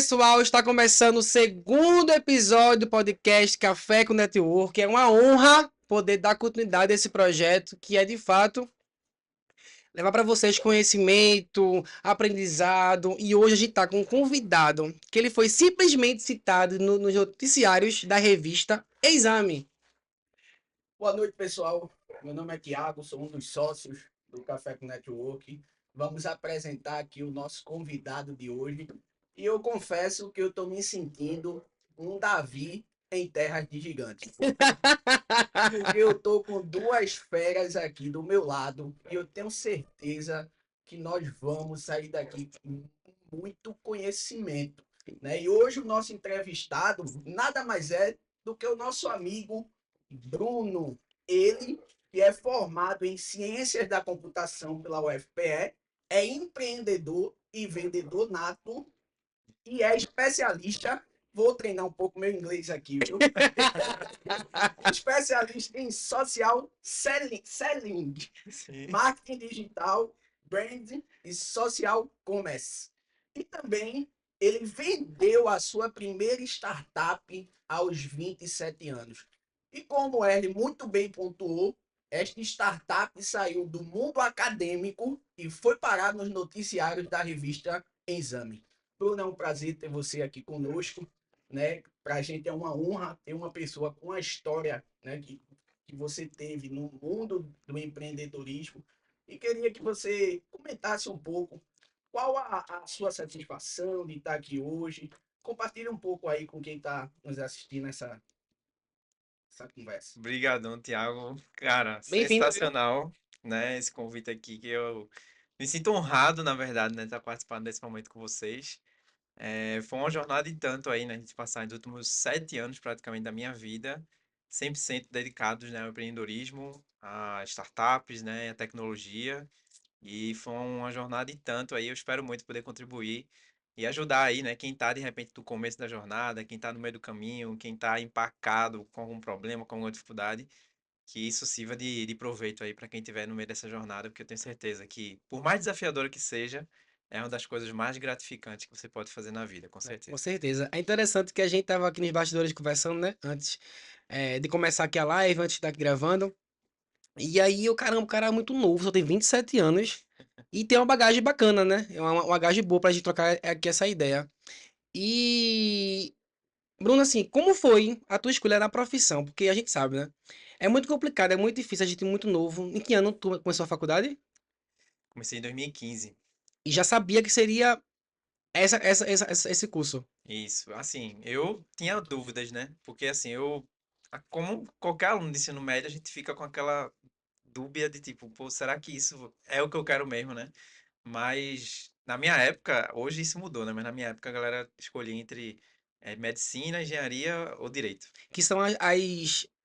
pessoal, está começando o segundo episódio do podcast Café com Network. É uma honra poder dar continuidade a esse projeto, que é de fato levar para vocês conhecimento, aprendizado. E hoje a gente está com um convidado que ele foi simplesmente citado nos noticiários da revista Exame. Boa noite, pessoal. Meu nome é Tiago, sou um dos sócios do Café com Network. Vamos apresentar aqui o nosso convidado de hoje. E eu confesso que eu estou me sentindo um Davi em terras de gigantes. Porque eu estou com duas feras aqui do meu lado e eu tenho certeza que nós vamos sair daqui com muito conhecimento, né? E hoje o nosso entrevistado nada mais é do que o nosso amigo Bruno, ele que é formado em Ciências da Computação pela UFPE, é empreendedor e vendedor nato e é especialista. Vou treinar um pouco meu inglês aqui, viu? Especialista em social selling, Sim. marketing digital, branding e social commerce. E também ele vendeu a sua primeira startup aos 27 anos. E como ele muito bem pontuou, esta startup saiu do mundo acadêmico e foi parar nos noticiários da revista Exame. Bruno, é um prazer ter você aqui conosco, né? Para a gente é uma honra ter uma pessoa com a história, né, que você teve no mundo do empreendedorismo. E queria que você comentasse um pouco qual a sua satisfação de estar aqui hoje. Compartilhe um pouco aí com quem está nos assistindo essa conversa. Obrigadão, Thiago. Cara, Bem-vindo, viu? sensacional, né? Esse convite aqui que eu me sinto honrado, na verdade, né? Estar participando desse momento com vocês. Foi uma jornada e tanto aí, né? A gente passar os últimos 7 anos praticamente da minha vida, 100% dedicados, né, ao empreendedorismo, a startups, né? A tecnologia. E foi uma jornada e tanto aí. Eu espero muito poder contribuir e ajudar aí, né? Quem tá de repente do começo da jornada, quem tá no meio do caminho, quem tá empacado com algum problema, com alguma dificuldade, que isso sirva de proveito aí para quem estiver no meio dessa jornada, porque eu tenho certeza que, por mais desafiadora que seja, é uma das coisas mais gratificantes que você pode fazer na vida, com Com certeza. certeza. É interessante que a gente tava aqui nos bastidores conversando, né? Antes de começar aqui a live, antes de estar aqui gravando. E aí, caramba, o cara é muito novo, só tem 27 anos. E tem uma bagagem bacana, né? É uma bagagem boa pra gente trocar aqui essa ideia. E, Bruno, assim, como foi a tua escolha na profissão? Porque a gente sabe, né? É muito complicado, é muito difícil, a gente é muito novo. Em que ano tu começou a faculdade? Comecei em 2015. E já sabia que seria esse curso. Isso, assim, eu tinha dúvidas, né? Porque assim, como qualquer aluno de ensino médio, a gente fica com aquela dúvida de tipo, pô, será que isso é o que eu quero mesmo, né? Mas na minha época, hoje isso mudou, né? Mas na minha época a galera escolhia entre medicina, engenharia ou direito. Que são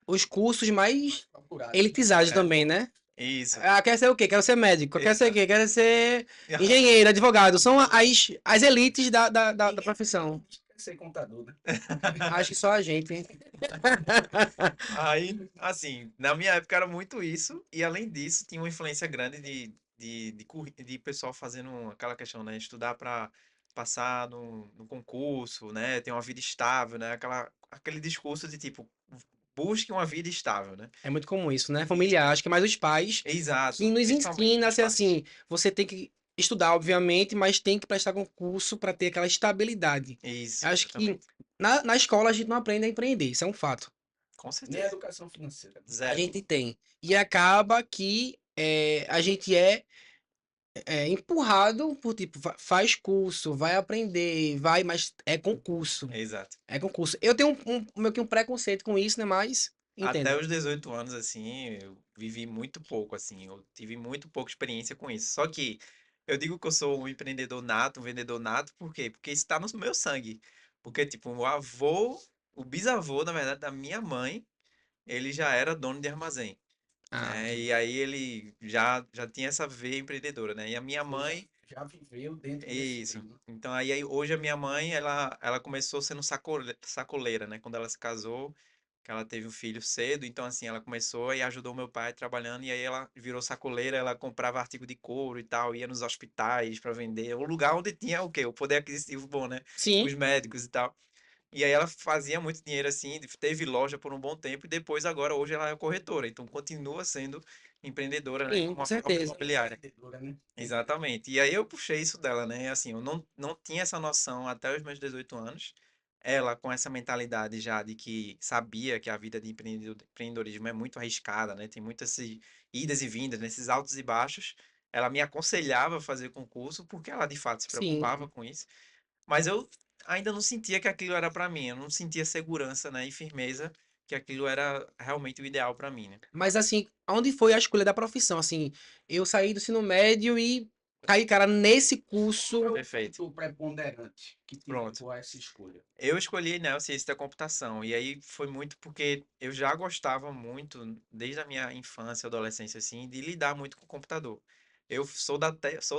os cursos mais Procurado. elitizados É, também, né? isso, Ah, quer ser o quê? Quero ser médico. Quer ser o exato. quê? Quero ser engenheiro, advogado. São as elites da Ninguém profissão. quer ser contador, né? Acho que só a gente, hein? Aí, assim, na minha época era muito isso, e além disso, tinha uma influência grande de pessoal fazendo aquela questão, né? Estudar para passar no concurso, né? Ter uma vida estável, né? Aquele discurso de tipo, busque uma vida estável, né? É muito comum isso, né? E, Familiar. Acho que é mais os pais que exato, nos principalmente ensina a os ser pais. assim. Você tem que estudar, obviamente, mas tem que prestar concurso para ter aquela estabilidade. Isso, Acho que exatamente. na escola a gente não aprende a empreender, isso é um fato. Com Nem a certeza. educação financeira. A Zero. gente tem. E acaba que a gente é empurrado por tipo, faz curso, vai aprender, vai, mas é concurso. Exato. É concurso. Eu tenho meio que um preconceito com isso, né? Mas Até entendo. os 18 anos, assim, eu vivi muito pouco, assim, eu tive muito pouca experiência com isso. Só que eu digo que eu sou um empreendedor nato, um vendedor nato, por quê? Porque isso tá no meu sangue. Porque, tipo, o bisavô, na verdade, da minha mãe, ele já era dono de armazém, Ah, né? E aí ele já tinha essa veia empreendedora, né? E a minha Você já, mãe, já viveu dentro desse isso. meio, né? Então aí hoje a minha mãe, ela começou sendo sacoleira, né? Quando ela se casou, que ela teve um filho cedo, então assim, ela começou e ajudou meu pai trabalhando, e aí ela virou sacoleira, ela comprava artigo de couro e tal, ia nos hospitais para vender, o lugar onde tinha o quê? O poder aquisitivo bom, né? Sim, Os médicos e tal. E aí ela fazia muito dinheiro assim, teve loja por um bom tempo, e depois agora, hoje ela é corretora, então continua sendo empreendedora, né? sim, Como com a própria certeza. imobiliária. Empreendedora, né? Exatamente. E aí eu puxei isso dela, né? Assim, eu não tinha essa noção até os meus 18 anos. Ela, com essa mentalidade já de que sabia que a vida de empreendedorismo é muito arriscada, né? Tem muitas idas e vindas, nesses altos e baixos. Ela me aconselhava a fazer concurso porque ela de fato se Sim. preocupava com isso. Mas eu ainda não sentia que aquilo era para mim. Eu não sentia segurança, né? E firmeza que aquilo era realmente o ideal para mim, né? Mas assim, onde foi a escolha da profissão? Assim, eu saí do ensino médio e caí, cara, nesse Qual é curso. o Perfeito. ponto preponderante que te Pronto. levou a essa escolha? Eu escolhi neurociência da computação, e aí foi muito porque eu já gostava muito, desde a minha infância, adolescência, assim, de lidar muito com o computador. Eu sou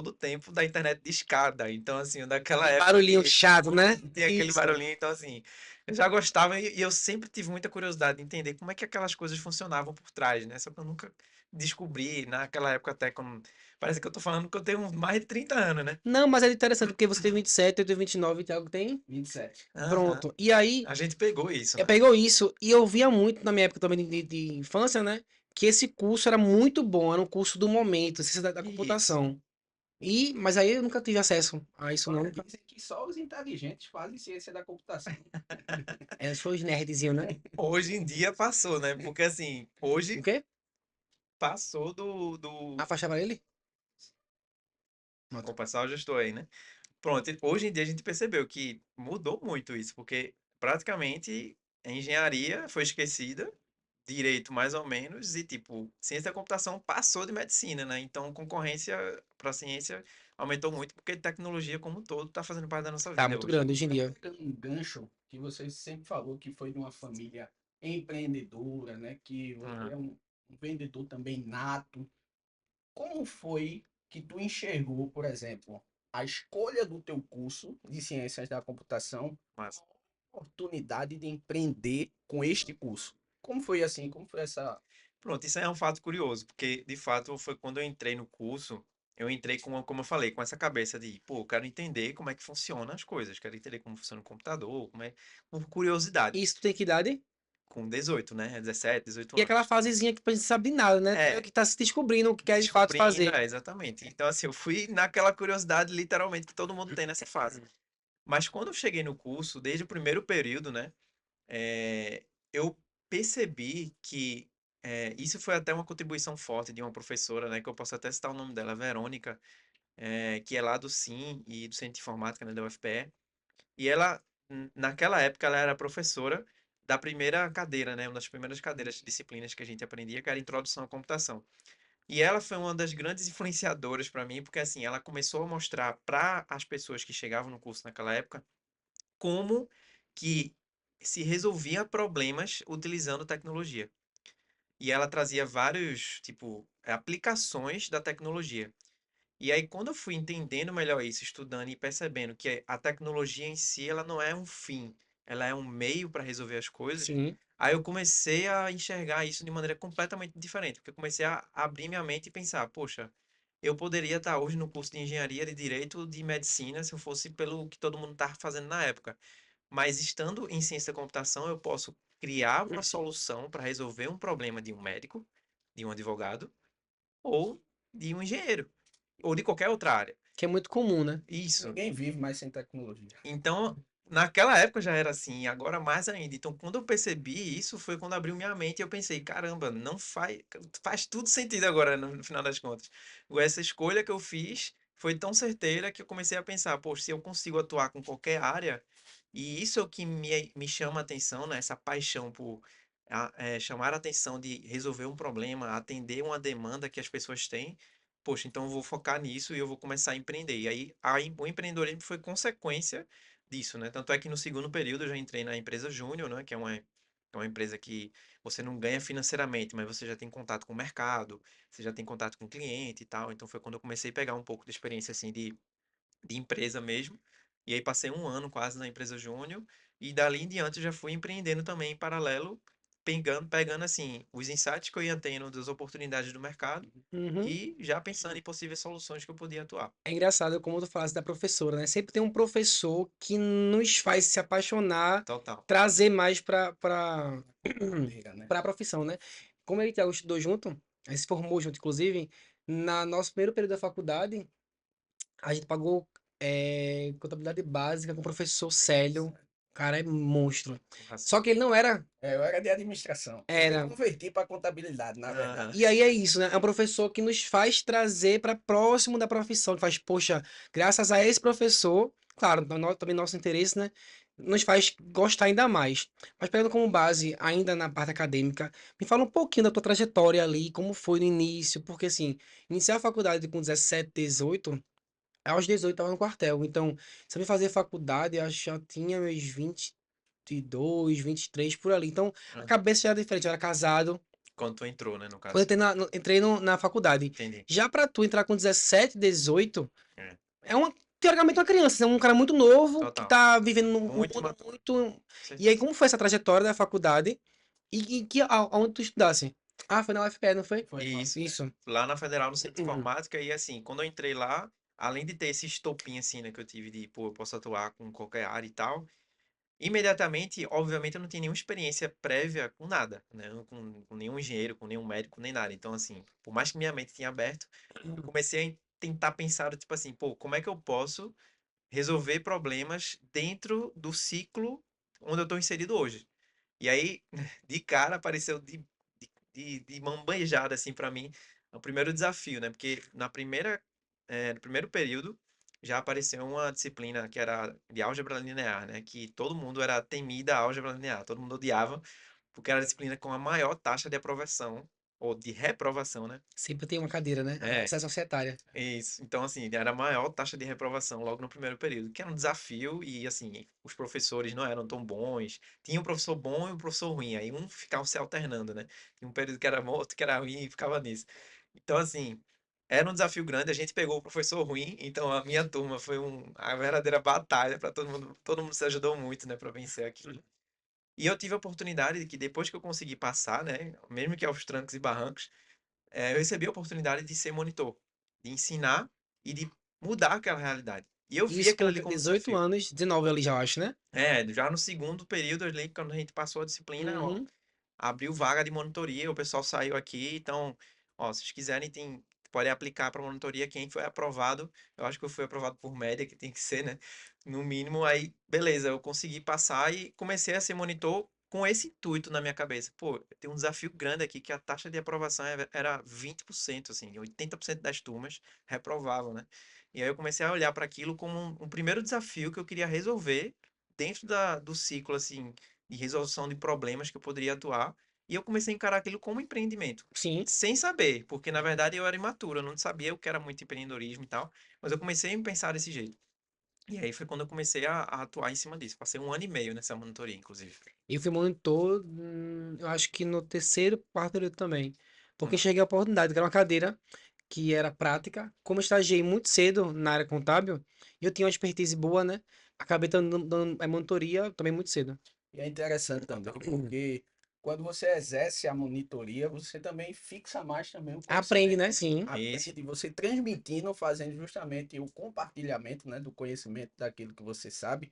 do tempo da internet de escada, então, assim, daquela época Barulhinho que chato, né? tinha aquele Isso. barulhinho, então, assim, eu já gostava e eu sempre tive muita curiosidade de entender como é que aquelas coisas funcionavam por trás, né? Só que eu nunca descobri, naquela época até, quando... Parece que eu tô falando que eu tenho mais de 30 anos, né? Não, mas é interessante porque você tem 27, eu tenho 29, o Thiago tem. 27. Aham. Pronto. E aí, A gente pegou isso, né? pegou isso e eu via muito na minha época também de infância, né? Que esse curso era muito bom, era um curso do momento, ciência da Isso. computação. Mas aí eu nunca tive acesso a isso, não. Agora dizem que só os inteligentes fazem ciência da computação. É só os nerdzinhos, né? Hoje em dia passou, né? Porque assim, O hoje quê? passou do... Afastava ele? Pronto. O pessoal já estou aí, né? Pronto, e hoje em dia a gente percebeu que mudou muito isso, porque praticamente a engenharia foi esquecida, direito mais ou menos, e tipo, ciência da computação passou de medicina, né? Então concorrência para a ciência aumentou muito, porque tecnologia como um todo está fazendo parte da nossa Tá vida muito hoje. grande hoje em Agora, dia. pegando um gancho que você sempre falou que foi de uma família empreendedora, né? Que você Uhum. é um vendedor também nato. Como foi que tu enxergou, por exemplo, a escolha do teu curso de ciências da computação, Mas, a oportunidade de empreender com este curso? Como foi assim? Como foi essa? pronto, isso aí é um fato curioso, porque de fato foi quando eu entrei no curso, eu entrei com, como eu falei, com essa cabeça de, pô, eu quero entender como é que funcionam as coisas, quero entender como funciona o computador, como é, por curiosidade, Isso tu tem que idade? com 18, né, 17, 18 E aquela anos. fasezinha que a gente sabe de nada, né? Tu é o É, que tá se descobrindo o que quer de fato descobrindo, fazer. exatamente. Então, assim, eu fui naquela curiosidade, literalmente, que todo mundo tem nessa fase. Mas quando eu cheguei no curso, desde o primeiro período, né, eu percebi que isso foi até uma contribuição forte de uma professora, né, que eu posso até citar o nome dela, Verônica, que é lá do SIM e do Centro de Informática, né, da UFPE. E ela, naquela época, ela era professora da primeira cadeira, né, uma das primeiras cadeiras, disciplinas que a gente aprendia, que era Introdução à Computação. E ela foi uma das grandes influenciadoras para mim, porque assim, ela começou a mostrar para as pessoas que chegavam no curso naquela época como que se resolvia problemas utilizando tecnologia. E ela trazia vários, tipo, aplicações da tecnologia. E aí, quando eu fui entendendo melhor isso, estudando e percebendo que a tecnologia em si, ela não é um fim, ela é um meio para resolver as coisas, Sim. aí eu comecei a enxergar isso de maneira completamente diferente, porque eu comecei a abrir minha mente e pensar, poxa, eu poderia estar hoje no curso de engenharia, de direito, de medicina, se eu fosse pelo que todo mundo estava fazendo na época. Mas estando em ciência da computação, eu posso criar uma solução para resolver um problema de um médico, de um advogado, ou de um engenheiro, ou de qualquer outra área. Que é muito comum, né? Isso. Ninguém vive mais sem tecnologia. Então, naquela época já era assim, e agora mais ainda. Então, quando eu percebi isso, foi quando abriu minha mente e eu pensei, caramba, não faz tudo sentido agora, no final das contas. Essa escolha que eu fiz foi tão certeira que eu comecei a pensar, poxa, se eu consigo atuar com qualquer área, e isso é o que me chama a atenção, né? Essa paixão por chamar a atenção de resolver um problema, atender uma demanda que as pessoas têm. Poxa, então eu vou focar nisso e eu vou começar a empreender. E aí, o empreendedorismo foi consequência disso, né? Tanto é que no segundo período eu já entrei na empresa Júnior, né? Que é uma empresa que você não ganha financeiramente, mas você já tem contato com o mercado, você já tem contato com o cliente e tal. Então foi quando eu comecei a pegar um pouco de experiência, assim, de empresa mesmo. E aí passei um ano quase na empresa Júnior. E dali em diante eu já fui empreendendo também em paralelo, pegando assim, os insights que eu ia tendo das oportunidades do mercado Uhum. e já pensando em possíveis soluções que eu podia atuar. É engraçado como tu falaste da professora, né? Sempre tem um professor que nos faz se apaixonar, Total. trazer mais para Carreira, né? para a profissão, né? Como eu e o Thiago estudou junto, a gente se formou junto, inclusive, na nosso primeiro período da faculdade, a gente pagou contabilidade básica com o professor Célio. O cara é monstro. Só que ele não era. Eu era de administração. Eu me Era. converti para contabilidade, na Aham. verdade. E aí é isso, né? É um professor que nos faz trazer para próximo da profissão, que faz, poxa, graças a esse professor, claro, também nosso interesse, né? Nos faz gostar ainda mais. Mas pegando como base, ainda na parte acadêmica, me fala um pouquinho da tua trajetória ali, como foi no início, porque assim, iniciar a faculdade com 17, 18, aos 18 eu tava no quartel. Então, se eu me fazer faculdade, eu acho que já tinha meus 22, 23 por ali. Então, a Aham. cabeça já era diferente, eu era casado. Quando tu entrou, né, no Quando eu caso. entrei na faculdade. Entendi. Já pra tu entrar com 17, 18, É, é uma, teoricamente uma criança, você é um cara muito novo que total. tá vivendo num Muito mundo imaturo, muito. com E aí, certeza. como foi essa trajetória da faculdade? Aonde tu estudasse? Ah, foi na UFPE, não foi? Foi E uma isso, Isso. lá na Federal, no Centro de Informática, e assim, quando eu entrei lá, além de ter esse estopim, assim, né, que eu tive de, pô, eu posso atuar com qualquer área e tal, imediatamente, obviamente, eu não tinha nenhuma experiência prévia com nada, né, com nenhum engenheiro, com nenhum médico, nem nada. Então, assim, por mais que minha mente tinha aberto, eu comecei a tentar pensar, tipo assim, pô, como é que eu posso resolver problemas dentro do ciclo onde eu estou inserido hoje? E aí, de cara, apareceu de mão beijada, assim, para mim, o primeiro desafio, né? Porque no primeiro período, já apareceu uma disciplina que era de álgebra linear, né? Que todo mundo era temida a álgebra linear, todo mundo odiava, porque era a disciplina com a maior taxa de aprovação, ou de reprovação, né? Sempre tem uma cadeira, né? A É, processo societária. isso. Então, assim, era a maior taxa de reprovação logo no primeiro período, que era um desafio e, assim, os professores não eram tão bons. Tinha um professor bom e um professor ruim, aí um ficava se alternando, né? Tinha um período que era bom, outro que era ruim e ficava nisso. Então, assim, era um desafio grande. A gente pegou o professor ruim, então a minha turma foi a verdadeira batalha para todo mundo se ajudou muito, né, para vencer aquilo. E eu tive a oportunidade de que depois que eu consegui passar, né, mesmo que aos trancos e barrancos, eu recebi a oportunidade de ser monitor, de ensinar e de mudar aquela realidade. E eu vi Isso aquilo com ali como 18 desafio. anos, 19 ali já, eu acho, né? Já no segundo período ali, quando a gente passou a disciplina, ó, Uhum. abriu vaga de monitoria, o pessoal saiu aqui, então, ó, se vocês quiserem, pode aplicar para monitoria quem foi aprovado. Eu acho que eu fui aprovado por média, que tem que ser, né? No mínimo, aí, beleza, eu consegui passar e comecei a ser monitor com esse intuito na minha cabeça. Pô, tem um desafio grande aqui que a taxa de aprovação era 20%, assim, 80% das turmas reprovavam, né? E aí eu comecei a olhar para aquilo como um primeiro desafio que eu queria resolver dentro do ciclo, assim, de resolução de problemas que eu poderia atuar, e eu comecei a encarar aquilo como empreendimento, Sim. sem saber, porque na verdade eu era imaturo, eu não sabia o que era muito empreendedorismo e tal, mas eu comecei a pensar desse jeito. E aí foi quando eu comecei a atuar em cima disso. Passei 1 ano e meio nessa monitoria, inclusive. Eu fui monitor, eu acho que no terceiro, quarto período também. Porque Hum. cheguei a oportunidade, que era uma cadeira que era prática. Como eu estagiei muito cedo na área contábil, e eu tinha uma expertise boa, né? Acabei dando monitoria também muito cedo. E é interessante também, Total. porque quando você exerce a monitoria, você também fixa mais também o Aprende, conhecimento. né? Sim. Isso. Aprende, você transmitindo, fazendo justamente o compartilhamento, né, do conhecimento daquilo que você sabe.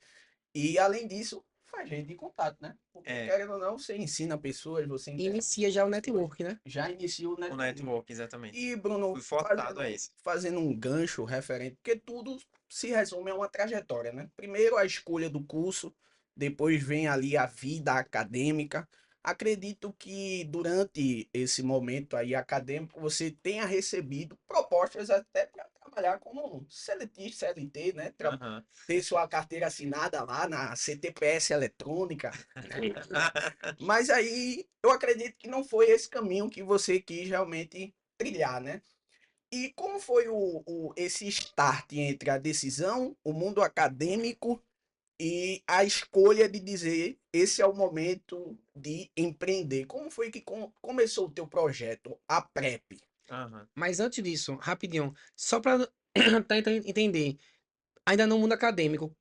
E além disso, faz rede de contato, né? Porque É, querendo ou não, você ensina pessoas, você E interage inicia com já o pessoas, network, né? já inicia o o network. network, exatamente. E, Bruno, Fui forçado a isso. fazendo um gancho referente, porque tudo se resume a uma trajetória, né? Primeiro a escolha do curso, depois vem ali a vida acadêmica. Acredito que durante esse momento aí acadêmico você tenha recebido propostas até para trabalhar como seletista, CLT, né? Aham. Ter sua carteira assinada lá na CTPS eletrônica. Mas aí eu acredito que não foi esse caminho que você quis realmente trilhar, né? E como foi esse start entre a decisão, o mundo acadêmico e a escolha de dizer esse é o momento de empreender? Como foi que começou o teu projeto, a PrEP? Aham. Mas antes disso, rapidinho, só para entender, ainda no mundo acadêmico,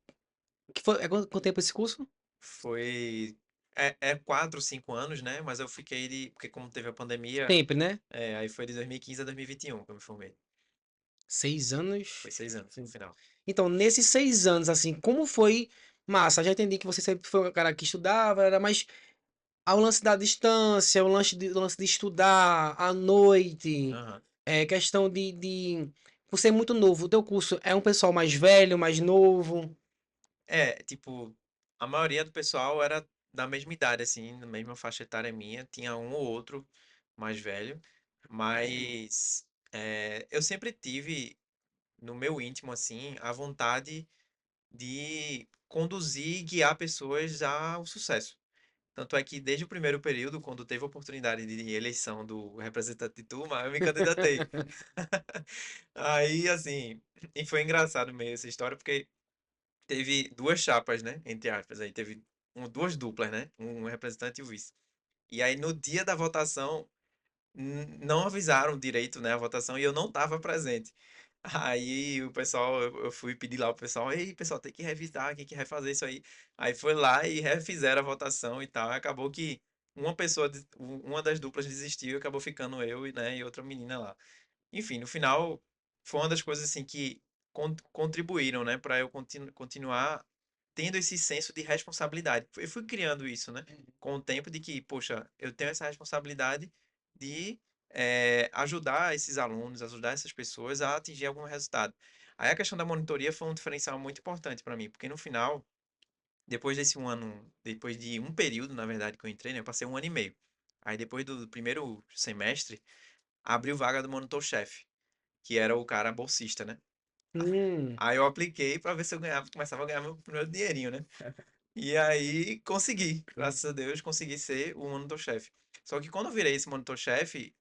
que foi, quanto tempo esse curso? Foi é 4, 5 anos, né? Mas eu fiquei porque como teve a pandemia, Sempre, né? aí foi de 2015 a 2021 que eu me formei. 6 anos. Foi 6 anos no Sim. final. Então, nesses 6 anos, assim, como foi massa? Já entendi que você sempre foi um cara que estudava, era mais ao lance da distância, o lance de estudar à noite, Aham. questão de. Você é muito novo, o teu curso é um pessoal mais velho, mais novo? Tipo, a maioria do pessoal era da mesma idade, assim, na mesma faixa etária minha. Tinha um ou outro mais velho, mas eu sempre tive no meu íntimo, assim, a vontade de conduzir e guiar pessoas ao sucesso. Tanto é que desde o primeiro período, quando teve a oportunidade de eleição do representante de turma, eu me candidatei. Aí, assim, e foi engraçado meio essa história, porque teve duas chapas, né? Entre aspas, aí teve duas duplas, né? Um representante e o vice. E aí, no dia da votação, não avisaram direito, né, a votação e eu não estava presente. Aí o pessoal, eu fui pedir lá pro pessoal, ei, pessoal, tem que revisar, tem que refazer isso aí. Aí foi lá e refizeram a votação e tal. Acabou que uma das duplas desistiu e acabou ficando eu e, né, e outra menina lá. Enfim, no final, foi uma das coisas assim que contribuíram, né, para eu continuar tendo esse senso de responsabilidade. Eu fui criando isso, né, com o tempo de que, poxa, eu tenho essa responsabilidade de ajudar esses alunos, ajudar essas pessoas a atingir algum resultado. Aí a questão da monitoria foi um diferencial muito importante para mim, porque no final, depois desse um ano, depois de um período, na verdade, que eu entrei, né, eu passei um ano e meio. Aí depois do primeiro semestre, abriu vaga do monitor-chefe, que era o cara bolsista, né? Hum, Aí eu apliquei para ver se eu ganhava, começava a ganhar meu primeiro dinheirinho, né? E aí consegui, graças a Deus, consegui ser o monitor-chefe. Só que quando eu virei esse monitor-chefe,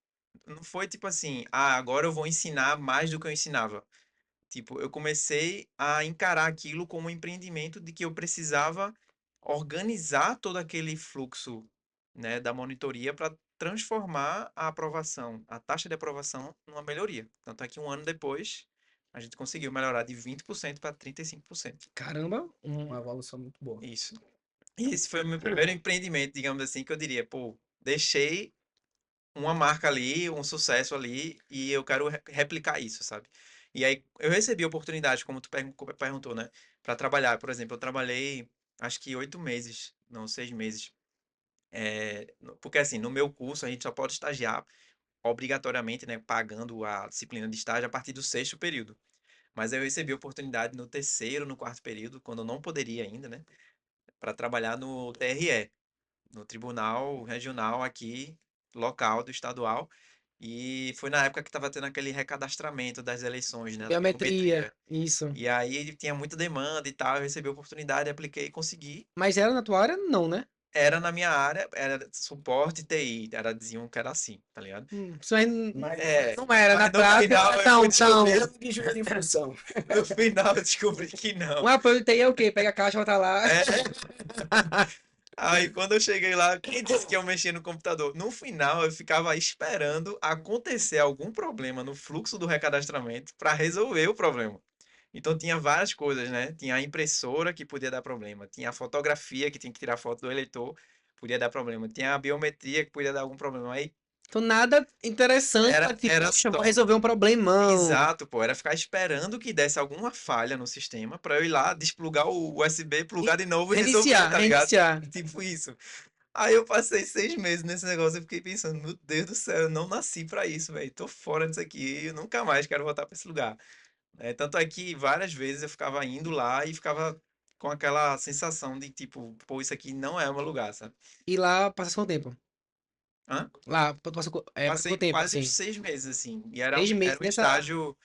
não foi tipo assim, agora eu vou ensinar mais do que eu ensinava. Tipo, eu comecei a encarar aquilo como um empreendimento de que eu precisava organizar todo aquele fluxo, né, da monitoria para transformar a aprovação, a taxa de aprovação numa melhoria. Tanto é que um ano depois, a gente conseguiu melhorar de 20% para 35%. caramba. Uma evolução muito boa. Isso. E esse foi o meu primeiro empreendimento, digamos assim, que eu diria, pô, deixei uma marca ali, um sucesso ali, e eu quero replicar isso, sabe? E aí eu recebi oportunidade, como tu perguntou, né? Para trabalhar, por exemplo, eu trabalhei acho que 8 meses, não, 6 meses. Porque assim, no meu curso a gente só pode estagiar obrigatoriamente, né? Pagando a disciplina de estágio a partir do sexto período. Mas eu recebi oportunidade no terceiro, no quarto período, quando eu não poderia ainda, né? Para trabalhar no TRE, no Tribunal Regional aqui, local do estadual. E foi na época que estava tendo aquele recadastramento das eleições, né? Da Biometria, biometria. isso. E aí ele tinha muita demanda e tal. Eu recebi a oportunidade, apliquei e consegui. Mas era na tua área? Não, né? Era na minha área, era suporte TI, diziam que era assim, tá ligado? Isso aí Mas não era, na Mas no prática, final eu fui não, descobrir, não. mesmo que juiz de função. no final eu descobri que Um não. apoio de TI é o quê? Pega a caixa, volta lá. É, aí quando eu cheguei lá, quem disse que eu mexia no computador? No final eu ficava esperando acontecer algum problema no fluxo do recadastramento para resolver o problema. Então tinha várias coisas, né? Tinha a impressora que podia dar problema, tinha a fotografia que tinha que tirar foto do eleitor, podia dar problema, tinha a biometria que podia dar algum problema. Aí Então nada interessante era pra ti. era Poxa, vou só resolver um problemão. exato, pô, era ficar esperando que desse alguma falha no sistema para eu ir lá desplugar o USB, plugar de novo e resolver, Reiniciar, tá ligado? reiniciar. Tipo isso. Aí eu passei 6 meses nesse negócio e fiquei pensando, meu Deus do céu, eu não nasci pra isso, velho. Tô fora disso aqui, eu nunca mais quero voltar pra esse lugar. Tanto é que várias vezes eu ficava indo lá e ficava com aquela sensação de tipo, pô, isso aqui não é o meu lugar, sabe? E lá passa quanto tempo? Hã? Lá, passa Passei quanto tempo, quase assim? 6 meses assim, e era, 6 meses era um nessa. estágio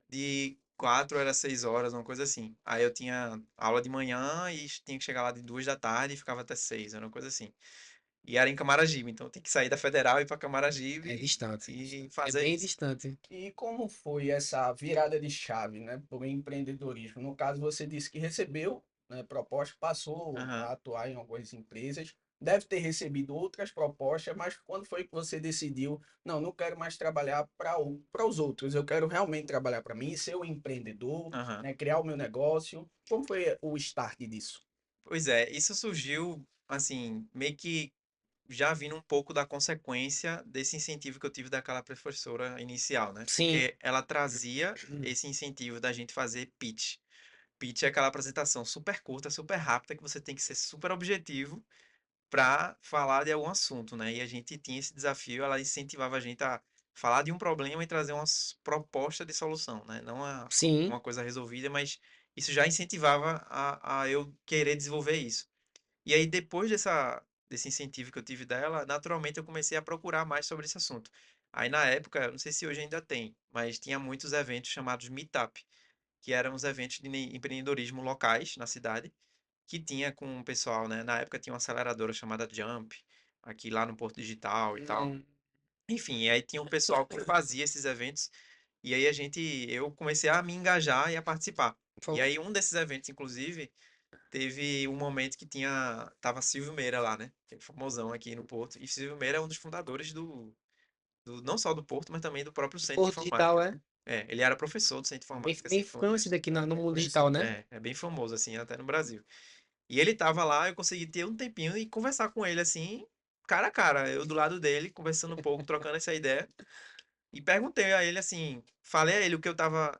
de 4 era 6 horas, uma coisa assim. Aí eu tinha aula de manhã e tinha que chegar lá de 2 da tarde e ficava até 6, era uma coisa assim. E era em Camaragibe, então tem que sair da Federal e ir pra É Camaragibe distante. e É fazer bem isso. distante. E como foi essa virada de chave, né, para o empreendedorismo? No caso, você disse que recebeu, né, proposta, passou Aham. a atuar em algumas empresas, deve ter recebido outras propostas, mas quando foi que você decidiu, não, não quero mais trabalhar para os outros, eu quero realmente trabalhar para mim, ser um empreendedor, Aham. né, criar o meu negócio? Como foi o start disso? Pois é, isso surgiu. assim, meio que já vindo um pouco da consequência desse incentivo que eu tive daquela professora inicial, né? Sim, Porque ela trazia esse incentivo da gente fazer pitch. Pitch é aquela apresentação super curta, super rápida, que você tem que ser super objetivo para falar de algum assunto, né? E a gente tinha esse desafio, ela incentivava a gente a falar de um problema e trazer uma proposta de solução, né? Não sim, uma coisa resolvida, mas isso já incentivava a eu querer desenvolver isso. E aí, depois desse incentivo que eu tive dela, naturalmente eu comecei a procurar mais sobre esse assunto. Aí, na época, eu não sei se hoje ainda tem, mas tinha muitos eventos chamados Meetup, que eram os eventos de empreendedorismo locais na cidade, que tinha com o pessoal, né? Na época tinha uma aceleradora chamada Jump, aqui lá no Porto Digital e tal. não, Enfim, e aí tinha um pessoal que fazia esses eventos, e aí eu comecei a me engajar e a participar. E aí um desses eventos, inclusive, teve um momento que tava Silvio Meira lá, né? Que é famosão aqui no Porto. E Silvio Meira é um dos fundadores não só do Porto, mas também do próprio Centro de Porto Digital, Informática. é É, ele era professor do Centro de bem, Informática, bem assim, conhecido aqui no mundo digital, né? é bem famoso, assim, até no Brasil. E ele tava lá, eu consegui ter um tempinho e conversar com ele, assim, cara a cara, eu do lado dele, conversando um pouco, trocando essa ideia. E perguntei a ele, assim, falei a ele o que eu tava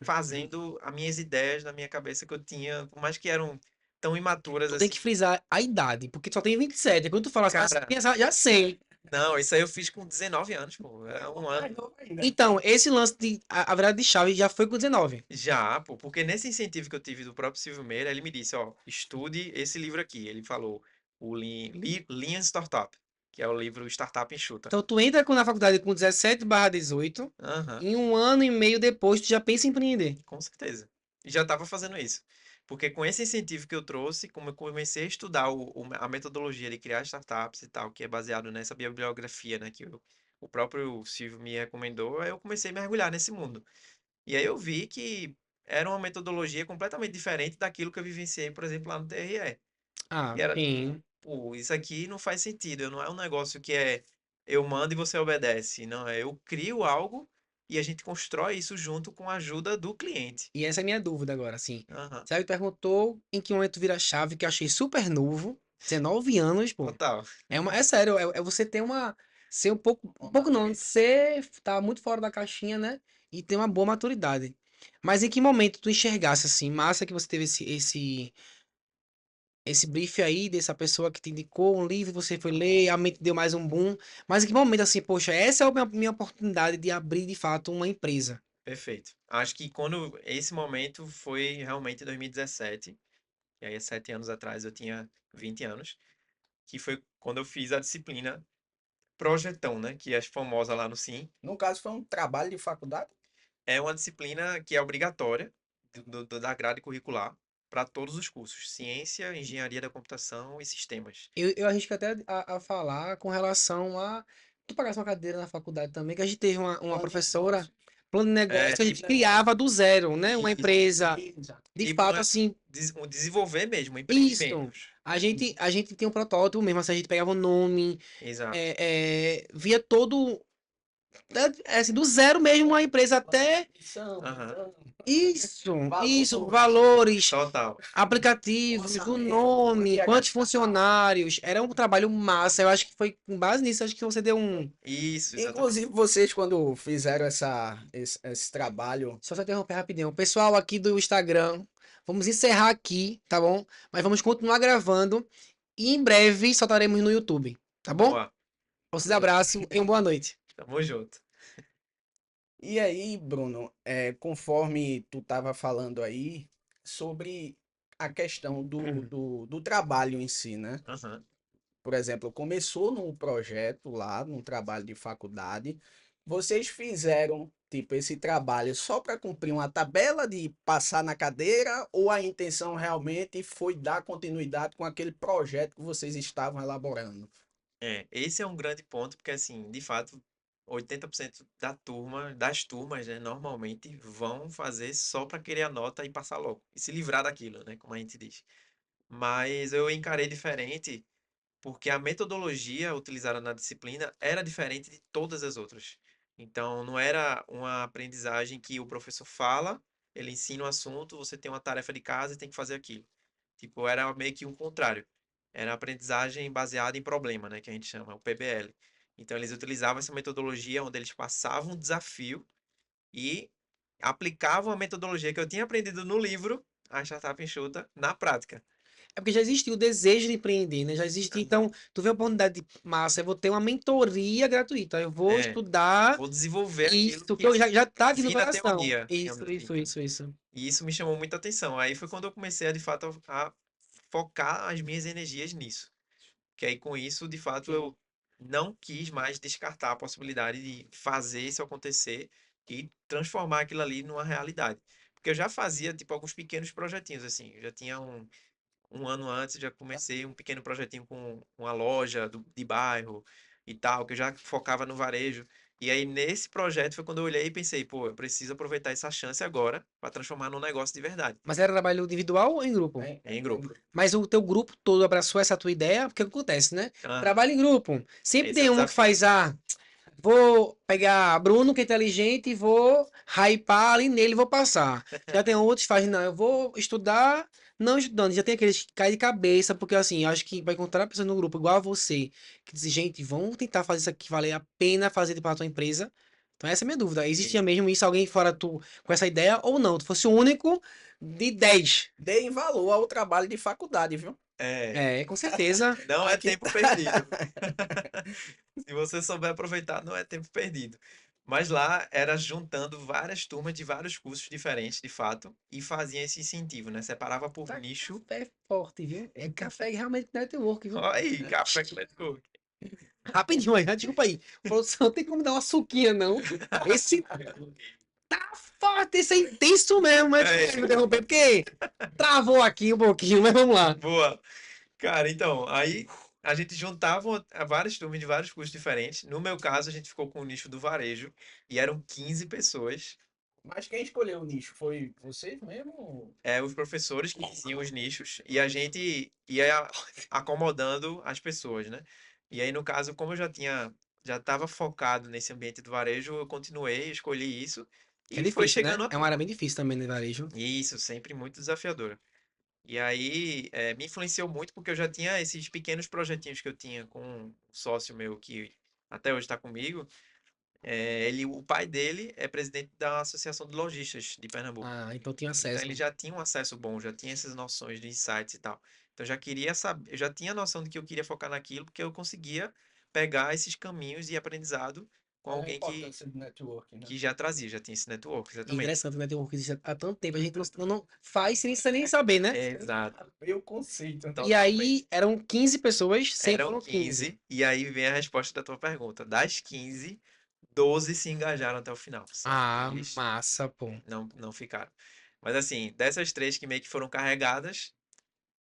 fazendo, as minhas ideias na minha cabeça que eu tinha, por mais que eram tão imaturas Tu tem assim. que frisar a idade, porque tu só tem 27. Quando tu fala assim, ah, Cara, já sei. não, isso aí eu fiz com 19 anos, pô. É um Mais ano. novo ainda. Então, esse lance de a virada de chave já foi com 19. Já, pô, porque nesse incentivo que eu tive do próprio Silvio Meira, ele me disse, ó, estude esse livro aqui. Ele falou, o Lean Startup, que é o livro Startup Enxuta. Então, tu entra na faculdade com 17/18, Aham, e um ano e meio depois tu já pensa em empreender. com certeza. E já estava fazendo isso. Porque com esse incentivo que eu trouxe, como eu comecei a estudar a metodologia de criar startups e tal, que é baseado nessa bibliografia, né, que o próprio Silvio me recomendou, aí eu comecei a mergulhar nesse mundo. E aí eu vi que era uma metodologia completamente diferente daquilo que eu vivenciei, por exemplo, lá no TRE. Ah, Que era tipo, sim. pô, isso aqui não faz sentido, não é um negócio que é eu mando e você obedece, não, é eu crio algo e a gente constrói isso junto com a ajuda do cliente. E essa é a minha dúvida agora, assim. Aham, Sabe, perguntou em que momento vira chave, que eu achei super novo. 19 anos, pô. total. É sério, é você ter uma. Ser um pouco não, ser. Tá muito fora da caixinha, né? E ter uma boa maturidade. Mas em que momento tu enxergasse assim, massa que você teve esse brief aí dessa pessoa que te indicou um livro, você foi ler, a mente deu mais um boom. Mas em que momento assim, poxa, essa é a minha oportunidade de abrir de fato uma empresa? Perfeito. Acho que quando esse momento foi realmente em 2017, e aí 7 anos atrás eu tinha 20 anos, que foi quando eu fiz a disciplina Projetão, né, que é famosa lá no Sim. No caso, foi um trabalho de faculdade. É uma disciplina que é obrigatória da grade curricular para todos os cursos, ciência, engenharia da computação e sistemas. Eu arrisco até a falar com relação a. Tu pagasse uma cadeira na faculdade também, que a gente teve uma Plano de professora, negócios. plano de negócio, É, que a gente tipo, criava do zero, né? Uma isso, empresa, Exato. de tipo fato, assim, um desenvolver mesmo, isso. empreendimentos. A gente tem um protótipo mesmo, assim, a gente pegava o nome, Exato. via todo, assim, do zero mesmo, uma empresa até. Missão, Aham. Isso, valor, valores, Total. aplicativos, o orçamento, nome, quanto ia quantos gastar. funcionários. Era um trabalho massa. Eu acho que foi com base nisso, acho que você deu um. Isso, exatamente. Inclusive, vocês, quando fizeram esse trabalho, Só interromper rapidinho. Pessoal aqui do Instagram, vamos encerrar aqui, tá bom? Mas vamos continuar gravando e em breve soltaremos no YouTube, tá bom? Boa. Vocês abraço e uma boa noite. Tamo junto. e aí, Bruno, conforme tu estava falando aí sobre a questão do trabalho em si, né? Aham. Por exemplo, começou num projeto lá, num trabalho de faculdade. Vocês fizeram, tipo, esse trabalho só para cumprir uma tabela de passar na cadeira, ou a intenção realmente foi dar continuidade com aquele projeto que vocês estavam elaborando? É, esse é um grande ponto, porque assim, de fato, 80% das turmas, né, normalmente vão fazer só para querer a nota e passar logo, e se livrar daquilo, né, como a gente diz. Mas eu encarei diferente, porque a metodologia utilizada na disciplina era diferente de todas as outras. Então, não era uma aprendizagem que o professor fala, ele ensina o assunto, você tem uma tarefa de casa e tem que fazer aquilo. Tipo, era meio que um contrário. era aprendizagem baseada em problema, né, que a gente chama, o PBL. Então eles utilizavam essa metodologia onde eles passavam um desafio e aplicavam a metodologia que eu tinha aprendido no livro, a Startup Enxuta, na prática. É porque já existia o desejo de empreender, né? Já existia. Então, tu vê a oportunidade massa, eu vou ter uma mentoria gratuita. Eu vou É, estudar vou desenvolver aquilo isso, que que eu eu já tá aqui no vi na coração. teoria, digamos Isso, assim. isso, isso, isso. E isso me chamou muita atenção. Aí foi quando eu comecei a, de fato, a focar as minhas energias nisso. Que aí com isso, de fato, eu não quis mais descartar a possibilidade de fazer isso acontecer e transformar aquilo ali numa realidade. Porque eu já fazia, tipo, alguns pequenos projetinhos, assim. Eu já tinha um ano antes, já comecei um pequeno projetinho com uma loja de bairro e tal, que eu já focava no varejo. E aí, nesse projeto, foi quando eu olhei e pensei, pô, eu preciso aproveitar essa chance agora para transformar num negócio de verdade. Mas era trabalho individual ou em grupo? Em grupo. Mas o teu grupo todo abraçou essa tua ideia, porque acontece, né? Aham. Trabalho em grupo. Sempre Esse é tem o um que desafio. faz, vou pegar Bruno, que é inteligente, e vou hypar ali nele, vou passar. Já tem outros que fazem, não, eu vou estudar, não estudando. Já tem aqueles que caem de cabeça, porque assim, eu acho que vai encontrar pessoas no grupo igual a você, que dizem, gente, vamos tentar fazer isso aqui valer a pena fazer para a tua empresa. Então essa é a minha dúvida. Existia Isso. mesmo isso, alguém fora tu com essa ideia, ou não? Tu fosse o único de 10. Deem valor ao trabalho de faculdade, viu? É, É, com certeza. não é Aqui tempo tá. perdido. Se você souber aproveitar, não é tempo perdido. Mas lá era juntando várias turmas de vários cursos diferentes, de fato, e fazia esse incentivo, né? Separava por Tá nicho. café forte, viu? É café realmente network, viu? Olha aí, café com leite coco. Rapidinho aí, desculpa aí. Produção, tem como dar uma suquinha, não? Esse tá forte, esse é intenso mesmo, mas É, me interromper, porque travou aqui um pouquinho, mas vamos lá. boa. Cara, então, aí a gente juntava várias turmas de vários cursos diferentes. No meu caso, a gente ficou com o nicho do varejo e eram 15 pessoas. Mas quem escolheu o nicho foi vocês mesmo? Os professores que diziam os nichos e a gente ia acomodando as pessoas, né? E aí, no caso, como eu já estava focado nesse ambiente do varejo, eu continuei, escolhi isso Que é e foi difícil, né? chegando a É uma área turma. bem difícil também no varejo. Isso, sempre muito desafiadora. E aí, me influenciou muito porque eu já tinha esses pequenos projetinhos que eu tinha com um sócio meu que até hoje está comigo. O pai dele é presidente da Associação de Lojistas de Pernambuco. Ah, então tinha Então ele acesso. já tinha um acesso bom, já tinha essas noções de insights e tal. Então eu já queria saber, eu já tinha a noção de que eu queria focar naquilo, porque eu conseguia pegar esses caminhos de aprendizado com Olha a alguém importância do networking, né? que já trazia, já tinha esse network, E exatamente. interessante, né? Network existe há tanto tempo, a gente não faz sem nem saber, né? Exato, Abrir o conceito. E totalmente. aí eram 15 pessoas, sempre Eram foram 15. 15, e aí vem a resposta da tua pergunta. Das 15, 12 se engajaram até o final. Só Ah, 3 massa, pô. não ficaram. Mas assim, dessas 3 que meio que foram carregadas,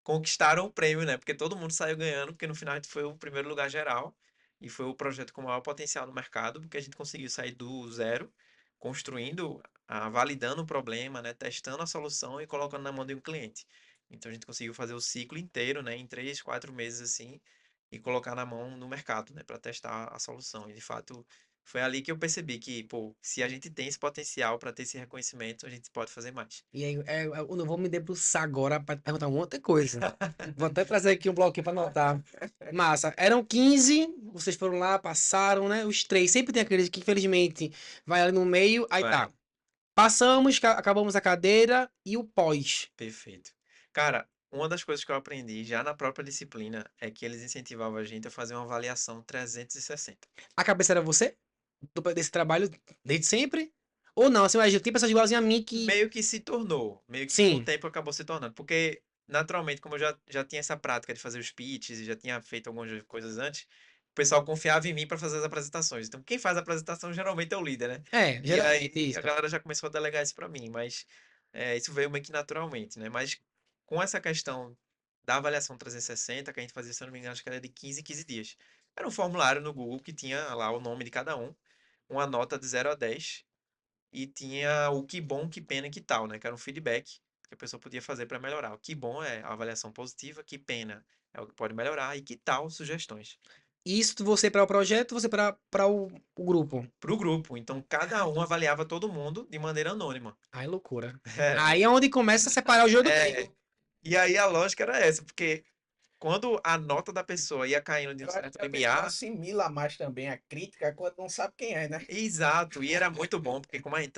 conquistaram o prêmio, né? Porque todo mundo saiu ganhando, porque no final a gente foi o primeiro lugar geral e foi o projeto com maior potencial no mercado, porque a gente conseguiu sair do zero, construindo, validando o problema, né? Testando a solução e colocando na mão de um cliente. Então a gente conseguiu fazer o ciclo inteiro, né? Em 3, 4 meses assim, e colocar na mão no mercado, né? Para testar a solução. E de fato foi ali que eu percebi que, pô, se a gente tem esse potencial para ter esse reconhecimento, a gente pode fazer mais. E aí, eu não vou me debruçar agora para perguntar uma outra coisa. Vou até trazer aqui um bloquinho para anotar. Massa. Eram 15, vocês foram lá, passaram, né? Os três. Sempre tem aqueles que, infelizmente, vai ali no meio. Aí tá. Vai. Passamos, acabamos a cadeira e o pós. Perfeito. Cara, uma das coisas que eu aprendi já na própria disciplina é que eles incentivavam a gente a fazer uma avaliação 360. A cabeça era você? Desse trabalho desde sempre? Ou não? Assim, imagina, tem pessoas igualzinhas a mim que. Meio que se tornou, meio que com o Sim. tempo acabou se tornando, porque naturalmente, como eu já tinha essa prática de fazer os pitches e já tinha feito algumas coisas antes, o pessoal confiava em mim para fazer as apresentações. Então, quem faz a apresentação geralmente é o líder, né? É, E geralmente aí isso. a galera já começou a delegar isso para mim, mas isso veio meio que naturalmente, né? Mas com essa questão da avaliação 360, que a gente fazia, se eu não me engano, acho que era de 15 em 15 dias. Era um formulário no Google que tinha lá o nome de cada um, uma nota de 0 a 10, e tinha o que bom, que pena e que tal, né? Que era um feedback que a pessoa podia fazer para melhorar. O que bom é a avaliação positiva, que pena é o que pode melhorar, e que tal sugestões. Isso você para o projeto, você para o grupo. Para o grupo. Então, cada um avaliava todo mundo de maneira anônima. Ai, loucura. Era. Aí é onde começa a separar o joio do É, trigo. e aí a lógica era essa, porque quando a nota da pessoa ia caindo de um Eu acho certo que a pessoa limiar, assimila mais também a crítica quando não sabe quem é, né? exato, e era muito bom, porque como a gente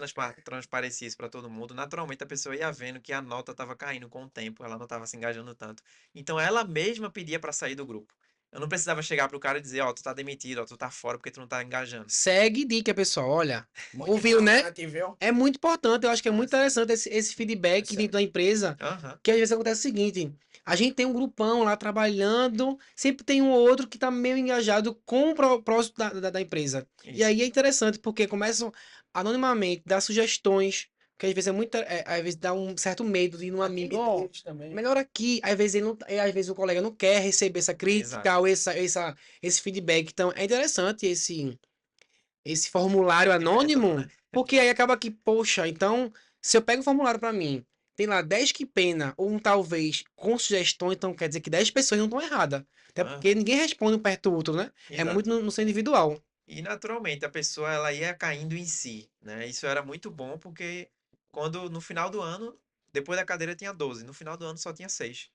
transparecia isso para todo mundo, naturalmente a pessoa ia vendo que a nota estava caindo com o tempo, ela não estava se engajando tanto. Então ela mesma pedia para sair do grupo. Eu não precisava chegar pro cara e dizer, ó, tu tá demitido, ó, tu tá fora porque tu não tá engajando. Segue dica, pessoal. Olha, Muito ouviu, né? importante, viu? É muito importante. Eu acho que é muito Nossa. interessante esse É feedback sério. dentro da empresa. Aham, Que às vezes acontece o seguinte: a gente tem um grupão lá trabalhando, sempre tem um ou outro que tá meio engajado com o propósito da empresa. E isso. aí é interessante porque começam anonimamente a dar sugestões, que às vezes é muito, às vezes dá um certo medo de ir num A amigo, ó, timidez também. melhor aqui. Às vezes ele não, às vezes o colega não quer receber essa Exato. crítica ou esse feedback. Então é interessante esse formulário Esse método, né? anônimo, porque aí acaba que, poxa, então, se eu pego o formulário para mim, tem lá 10 que pena, ou um talvez com sugestão, então quer dizer que 10 pessoas não estão erradas. Até porque Aham, ninguém responde um perto do outro, né? É muito exato. no seu individual. E naturalmente a pessoa ela ia caindo em si, né? Isso era muito bom porque quando no final do ano, depois da cadeira tinha 12, no final do ano só tinha 6.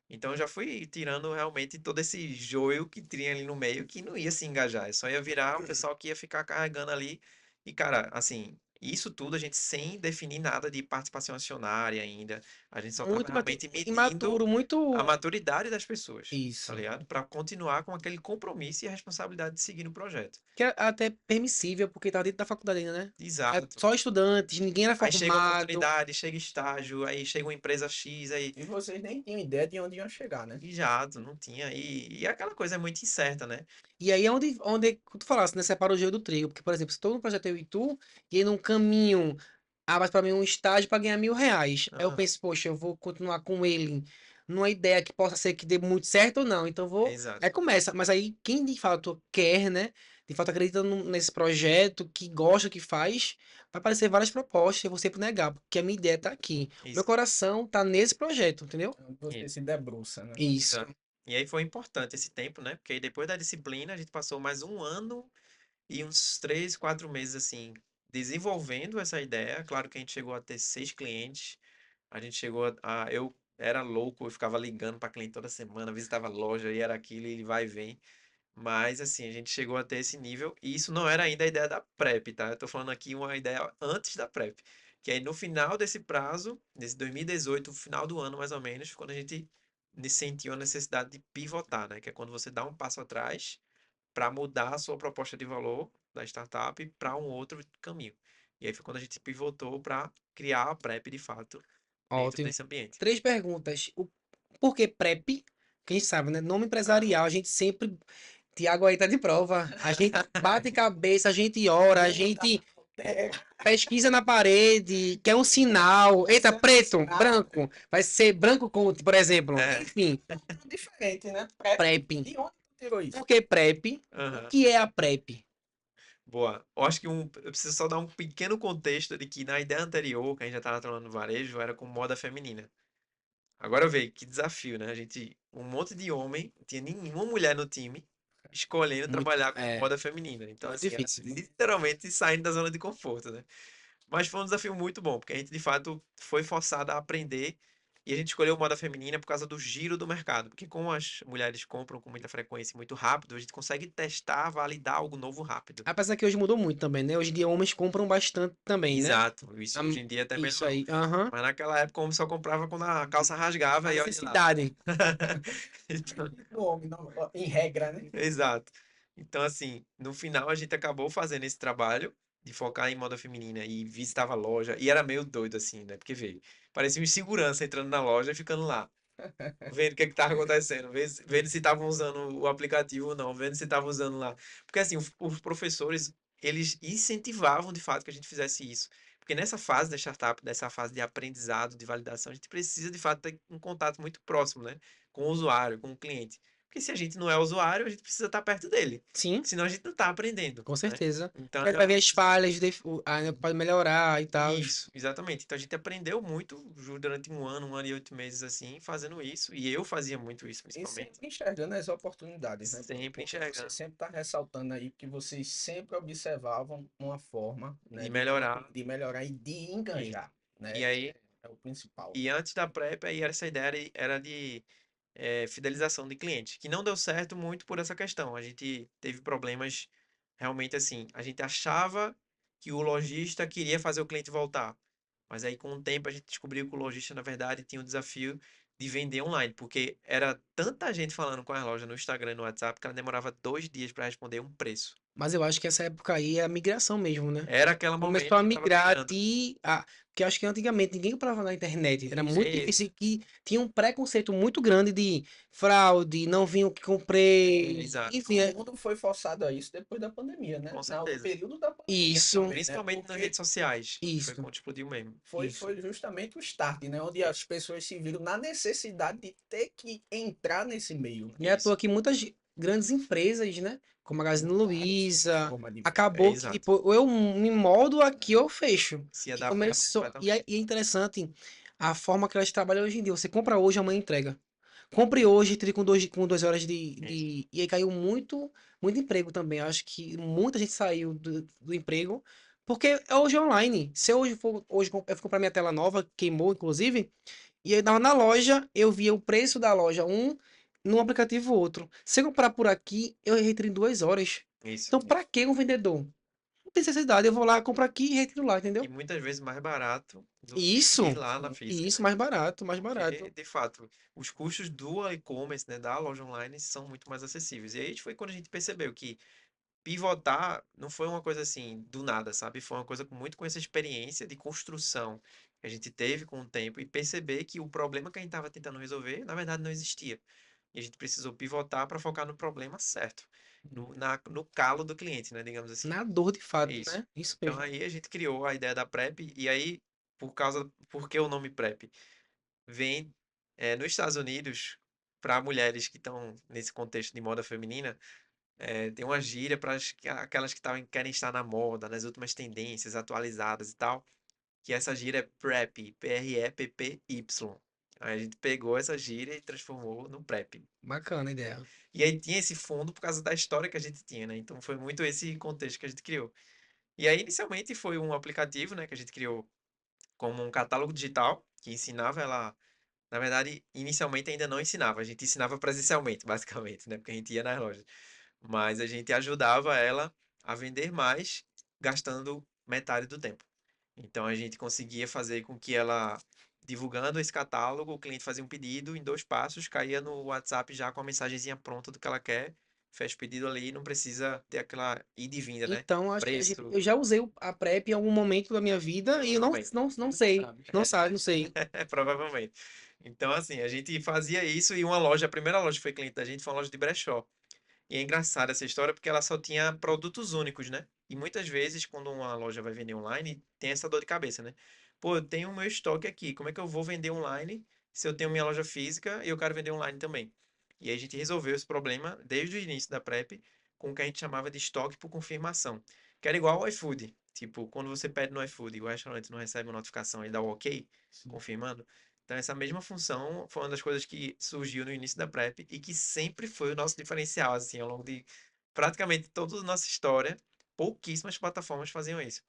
Então eu já fui tirando realmente todo esse joio que tinha ali no meio que não ia se engajar, só ia virar o pessoal que ia ficar carregando ali. E cara, assim, isso tudo a gente sem definir nada de participação acionária ainda, a gente só tava Muito realmente medindo imaturo, a muito. maturidade das pessoas, tá Isso. ligado? Para continuar com aquele compromisso e a responsabilidade de seguir no projeto. Que é até permissível, porque tá dentro da faculdade ainda, né? É Exato. só estudantes, ninguém era Aí chega a formado. oportunidade, chega estágio, aí chega uma empresa X, aí E vocês nem tinham ideia de onde iam chegar, né? e já, tu não tinha. E aquela coisa é muito incerta, né? E aí é onde tu falaste, né? Separa o joio do trigo. Porque, por exemplo, se todo um projeto é eu e tu, e aí num caminho, mas pra mim um estágio para ganhar R$ 1.000. Aí eu Aham, penso, poxa, eu vou continuar com ele numa ideia que possa ser que dê muito certo ou não. Então eu vou. exato. Aí começa. Mas aí quem de fato quer, né? De fato acredita nesse projeto, que gosta, que faz, vai aparecer várias propostas. Eu vou sempre negar, porque a minha ideia tá aqui. Meu Isso, coração tá nesse projeto, entendeu? Onde você isso, se debruça, né? Isso. exato. E aí foi importante esse tempo, né? Porque aí depois da disciplina a gente passou mais um ano e uns 3, 4 meses assim, desenvolvendo essa ideia. Claro que a gente chegou a ter 6 clientes. A gente chegou eu era louco, eu ficava ligando para cliente toda semana, visitava a loja e era aquilo, e ele vai e vem. Mas assim, a gente chegou a ter esse nível, e isso não era ainda a ideia da PrEP, tá? Eu tô falando aqui uma ideia antes da PrEP. Que aí no final desse prazo, nesse 2018, no final do ano mais ou menos, quando a gente sentiu a necessidade de pivotar, né? Que é quando você dá um passo atrás para mudar a sua proposta de valor da startup para um outro caminho. E aí foi quando a gente pivotou para criar a PrEP de fato dentro Ótimo. desse ambiente. 3 perguntas. Por que PrEP? Quem sabe, né? Nome empresarial, a gente sempre. Tiago aí tá de prova. A gente bate cabeça, a gente ora, a gente pesquisa na parede, quer um sinal. Eita, Essa é preto, sinal, branco. Vai ser branco conte, por exemplo. É, Enfim, diferente, né? PrEP. PrEP. De onde tu tirou isso? Por que PrEP? O aham. que é a PrEP? Boa. Eu acho que eu preciso só dar um pequeno contexto de que na ideia anterior, que a gente já estava trabalhando no varejo, era com moda feminina. Agora veio, que desafio, né? Um monte de homem, não tinha nenhuma mulher no time, escolhendo Muito, trabalhar com moda feminina. Então, muito assim, era difícil. literalmente saindo da zona de conforto, né? Mas foi um desafio muito bom, porque a gente de fato foi forçado a aprender e a gente escolheu moda feminina por causa do giro do mercado. Porque como as mulheres compram com muita frequência e muito rápido, a gente consegue testar, validar algo novo rápido. Apesar que hoje mudou muito também, né? Hoje em dia homens compram bastante também, né? Exato, isso hoje em dia até Isso melhorou. aí, aham. Mas naquela época o homem só comprava quando a calça rasgava A e olha lá. necessidade. Então, Do homem, em regra, né? exato. Então, assim, no final a gente acabou fazendo esse trabalho de focar em moda feminina e visitava a loja. E era meio doido, assim, né? Porque veio. Parecia um segurança entrando na loja e ficando lá, vendo o que estava acontecendo, vendo se estavam usando o aplicativo ou não, vendo se estavam usando lá. Porque, assim, os professores, eles incentivavam de fato que a gente fizesse isso. Porque nessa fase da startup, nessa fase de aprendizado, de validação, a gente precisa de fato ter um contato muito próximo, né? Com o usuário, com o cliente. Porque se a gente não é usuário, a gente precisa estar perto dele. Sim. Senão a gente não está aprendendo, Com né? certeza. Então, Porque vai ver as falhas, pode melhorar e tal. isso, exatamente. Então a gente aprendeu muito durante um ano e 8 meses assim, fazendo isso. E eu fazia muito isso, E principalmente. sempre enxergando as oportunidades, né? Sempre Porque você enxergando. sempre está ressaltando aí que vocês sempre observavam uma forma, né, De melhorar. de melhorar e de Isso. enganjar, E né? aí, É o principal. e antes da PrEP, aí essa ideia era de fidelização de cliente, que não deu certo muito por essa questão. A gente teve problemas realmente assim. A gente achava que o lojista queria fazer o cliente voltar, mas aí com o tempo a gente descobriu que o lojista, na verdade, tinha o desafio de vender online, porque era tanta gente falando com a loja no Instagram e no WhatsApp que ela demorava 2 dias para responder um preço. Mas eu acho que essa época aí é a migração mesmo, né? Era aquele momento Começou a que estava migrar migrando. porque eu acho que antigamente ninguém comprava na internet. Era Isso. muito difícil que tinha um preconceito muito grande de fraude, não vinha o que comprei. Exato, Enfim, O mundo foi forçado a isso depois da pandemia, né? com No certeza. período da pandemia isso, também, né? Principalmente nas Porque redes sociais. Foi isso, quando explodiu mesmo. isso. foi justamente o start, né? Onde as pessoas se viram na necessidade de ter que entrar nesse meio, né? E é à toa Isso. que muitas grandes empresas, né? Como a Magazine Mudaram sua Luiza, forma de vender. acabou que, Exato. tipo, ou eu me moldo aqui ou eu fecho. Se E adaptaram começou. completamente. E é interessante a forma que elas trabalham hoje em dia. Você compra hoje, amanhã entrega. Compre hoje, entre com 2 horas Isso. E aí caiu muito emprego também. Eu acho que muita gente saiu do emprego. Porque é hoje online. Se eu eu fui comprar minha tela nova, queimou, inclusive. E aí na loja, eu via o preço da loja um, num aplicativo outro. Se eu comprar por aqui, eu retiro em 2 horas. Isso. Então, pra que um vendedor? Não tem necessidade. Eu vou lá, compro aqui e retiro lá, E entendeu? muitas vezes mais barato do que ir Isso. lá na física, Isso, né? mais barato, mais Porque, barato. de fato, os custos do e-commerce, né, da loja online, são muito mais acessíveis. E aí foi quando a gente percebeu que pivotar não foi uma coisa assim, do nada, sabe? Foi uma coisa muito com essa experiência de construção que a gente teve com o tempo e perceber que o problema que a gente estava tentando resolver, na verdade, não existia. E a gente precisou pivotar para focar no problema certo, no calo do cliente, né? Digamos assim. Na dor de É fato, isso. né? Isso Então mesmo. aí a gente criou a ideia da PrEP e aí, por que o nome PrEP? Vem, nos Estados Unidos, para mulheres que estão nesse contexto de moda feminina, tem uma gíria para aquelas que querem estar na moda, nas últimas tendências atualizadas e tal, que essa gíria é PrEP, P-R-E-P-P-Y. Aí a gente pegou essa gíria e transformou no PrEP. Bacana a ideia. E aí tinha esse fundo por causa da história que a gente tinha, né? Então foi muito esse contexto que a gente criou. E aí inicialmente foi um aplicativo, né, que a gente criou como um catálogo digital que ensinava ela, na verdade, inicialmente ainda não ensinava, a gente ensinava presencialmente, basicamente, né, porque a gente ia nas lojas. Mas a gente ajudava ela a vender mais, gastando metade do tempo. Então a gente conseguia fazer com que ela, divulgando esse catálogo, o cliente fazia um pedido em 2 passos, caía no WhatsApp já com a mensagenzinha pronta do que ela quer, fecha o pedido ali, não precisa ter aquela ida e vinda, né? Então, acho que Preço, eu já usei a PrEP em algum momento da minha vida e eu provavelmente. não sei. Sabe? Não sabe, não sei. Provavelmente. Então, assim, a gente fazia isso e uma loja, a primeira loja que foi cliente da gente foi uma loja de brechó. E é engraçada essa história porque ela só tinha produtos únicos, né? E muitas vezes, quando uma loja vai vender online, tem essa dor de cabeça, né? Pô, eu tenho o meu estoque aqui, como é que eu vou vender online se eu tenho minha loja física e eu quero vender online também? E aí a gente resolveu esse problema desde o início da PrEP com o que a gente chamava de estoque por confirmação, que era igual ao iFood. Tipo, quando você pede no iFood e o restaurante não recebe uma notificação e dá o OK, Sim. confirmando. Então, essa mesma função foi uma das coisas que surgiu no início da PrEP e que sempre foi o nosso diferencial, assim, ao longo de praticamente toda a nossa história, pouquíssimas plataformas faziam isso.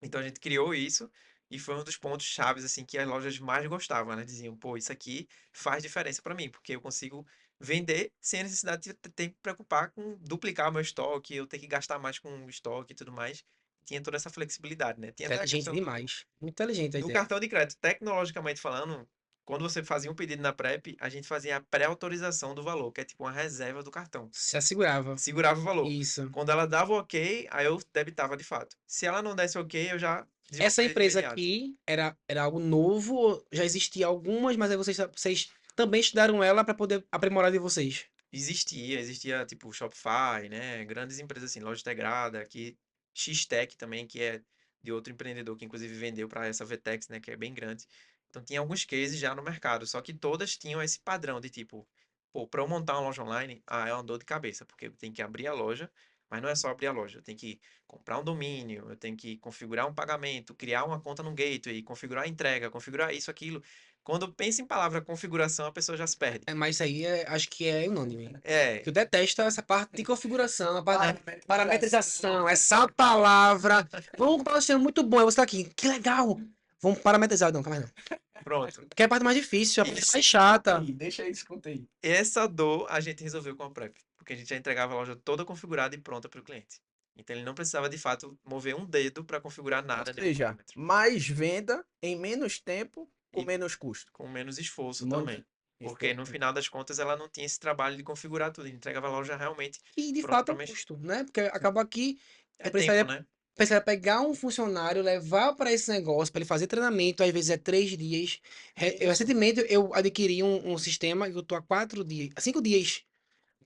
Então, a gente criou isso e foi um dos pontos chaves, assim, que as lojas mais gostavam, né? Diziam, pô, isso aqui faz diferença para mim, porque eu consigo vender sem a necessidade de ter que preocupar com duplicar o meu estoque, eu ter que gastar mais com o estoque e tudo mais. Tinha toda essa flexibilidade, né? Tinha até a Inteligente questão demais. Muito inteligente a do ideia. cartão de crédito, tecnologicamente falando, quando você fazia um pedido na PrEP, a gente fazia a pré-autorização do valor, que é tipo uma reserva do cartão. Se assegurava. Segurava o valor. Isso. Quando ela dava o ok, aí eu debitava de fato. Se ela não desse ok, eu já Essa desenvolvia de empresa imediato. aqui era algo novo, já existia algumas, mas aí vocês também estudaram ela para poder aprimorar de vocês. Existia tipo Shopify, né? Grandes empresas assim, Loja Integrada, aqui, X-Tech também, que é de outro empreendedor que inclusive vendeu para essa Vetex, né? Que é bem grande. Então tinha alguns cases já no mercado, só que todas tinham esse padrão de tipo, pô, para eu montar uma loja online, é uma dor de cabeça, porque eu tenho que abrir a loja, mas não é só abrir a loja, eu tenho que comprar um domínio, eu tenho que configurar um pagamento, criar uma conta no gateway, configurar a entrega, configurar isso, aquilo. Quando pensa em palavra configuração, a pessoa já se perde. É, mas isso aí acho que é unânime. Que É, eu detesto essa parte de configuração, a parte de Parametrização. parametrização, essa palavra. Vamos comprar um sistema muito bom. Aí você tá aqui, que legal. Vamos parametrizar, não, calma aí, não. Pronto. Porque é a parte mais difícil, a parte Isso. mais chata. Aí, deixa isso, conta aí. Essa dor a gente resolveu com a Prep, porque a gente já entregava a loja toda configurada e pronta para o cliente. Então ele não precisava de fato mover um dedo para configurar Ou nada, nenhum seja, parâmetro. mais venda em menos tempo com E menos custo. com menos esforço Muito também. Porque no final das contas ela não tinha esse trabalho de configurar tudo, a gente entregava a loja realmente E de pronta fato é para um mexer. custo, né? Porque acaba que É eu tempo, precisaria, né? precisaria pegar um funcionário, levar para esse negócio, para ele fazer treinamento, às vezes é 3 dias. Isso. Recentemente eu adquiri um sistema que eu tô há 4 dias, 5 dias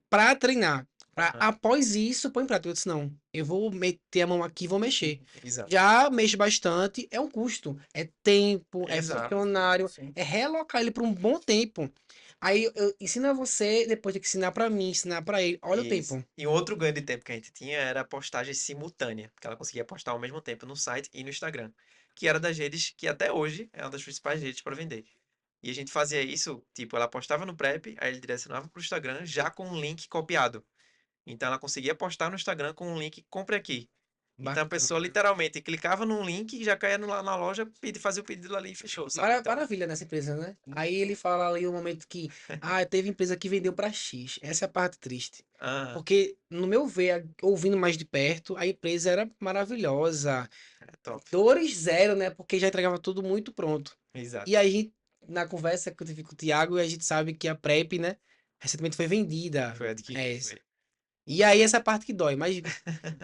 para treinar. Aham. Após isso, põe em prática. Eu disse, não, eu vou meter a mão aqui e vou mexer. Exato. Já mexo bastante, é um custo. É tempo, é Exato. funcionário, Sim. é realocar ele por um bom tempo. Aí eu ensino a você, depois tem que ensinar para mim, ensinar para ele. Olha o Isso. tempo. E outro ganho de tempo que a gente tinha era a postagem simultânea, porque ela conseguia postar ao mesmo tempo no site e no Instagram, que era das redes que até hoje é uma das principais redes para vender. E a gente fazia isso, tipo, ela postava no Prep, aí ele direcionava para o Instagram já com um link copiado. Então ela conseguia postar no Instagram com um link compre aqui. Então a pessoa Bacana. literalmente clicava num link e já caía lá na loja, fazia o pedido ali e fechou, sabe? Então, Maravilha nessa empresa, né? Aí Muito. ele fala ali o momento que, teve empresa que vendeu para X. Essa é a parte triste. ah, Porque, no meu ver, ouvindo mais de perto, a empresa era maravilhosa. é top. Dores zero, né? Porque já entregava tudo muito pronto. E Exato. aí, na conversa que eu tive com o Thiago, a gente sabe que a PrEP, né? Recentemente foi vendida. Foi adquirido, foi. E aí, essa parte que dói. Mas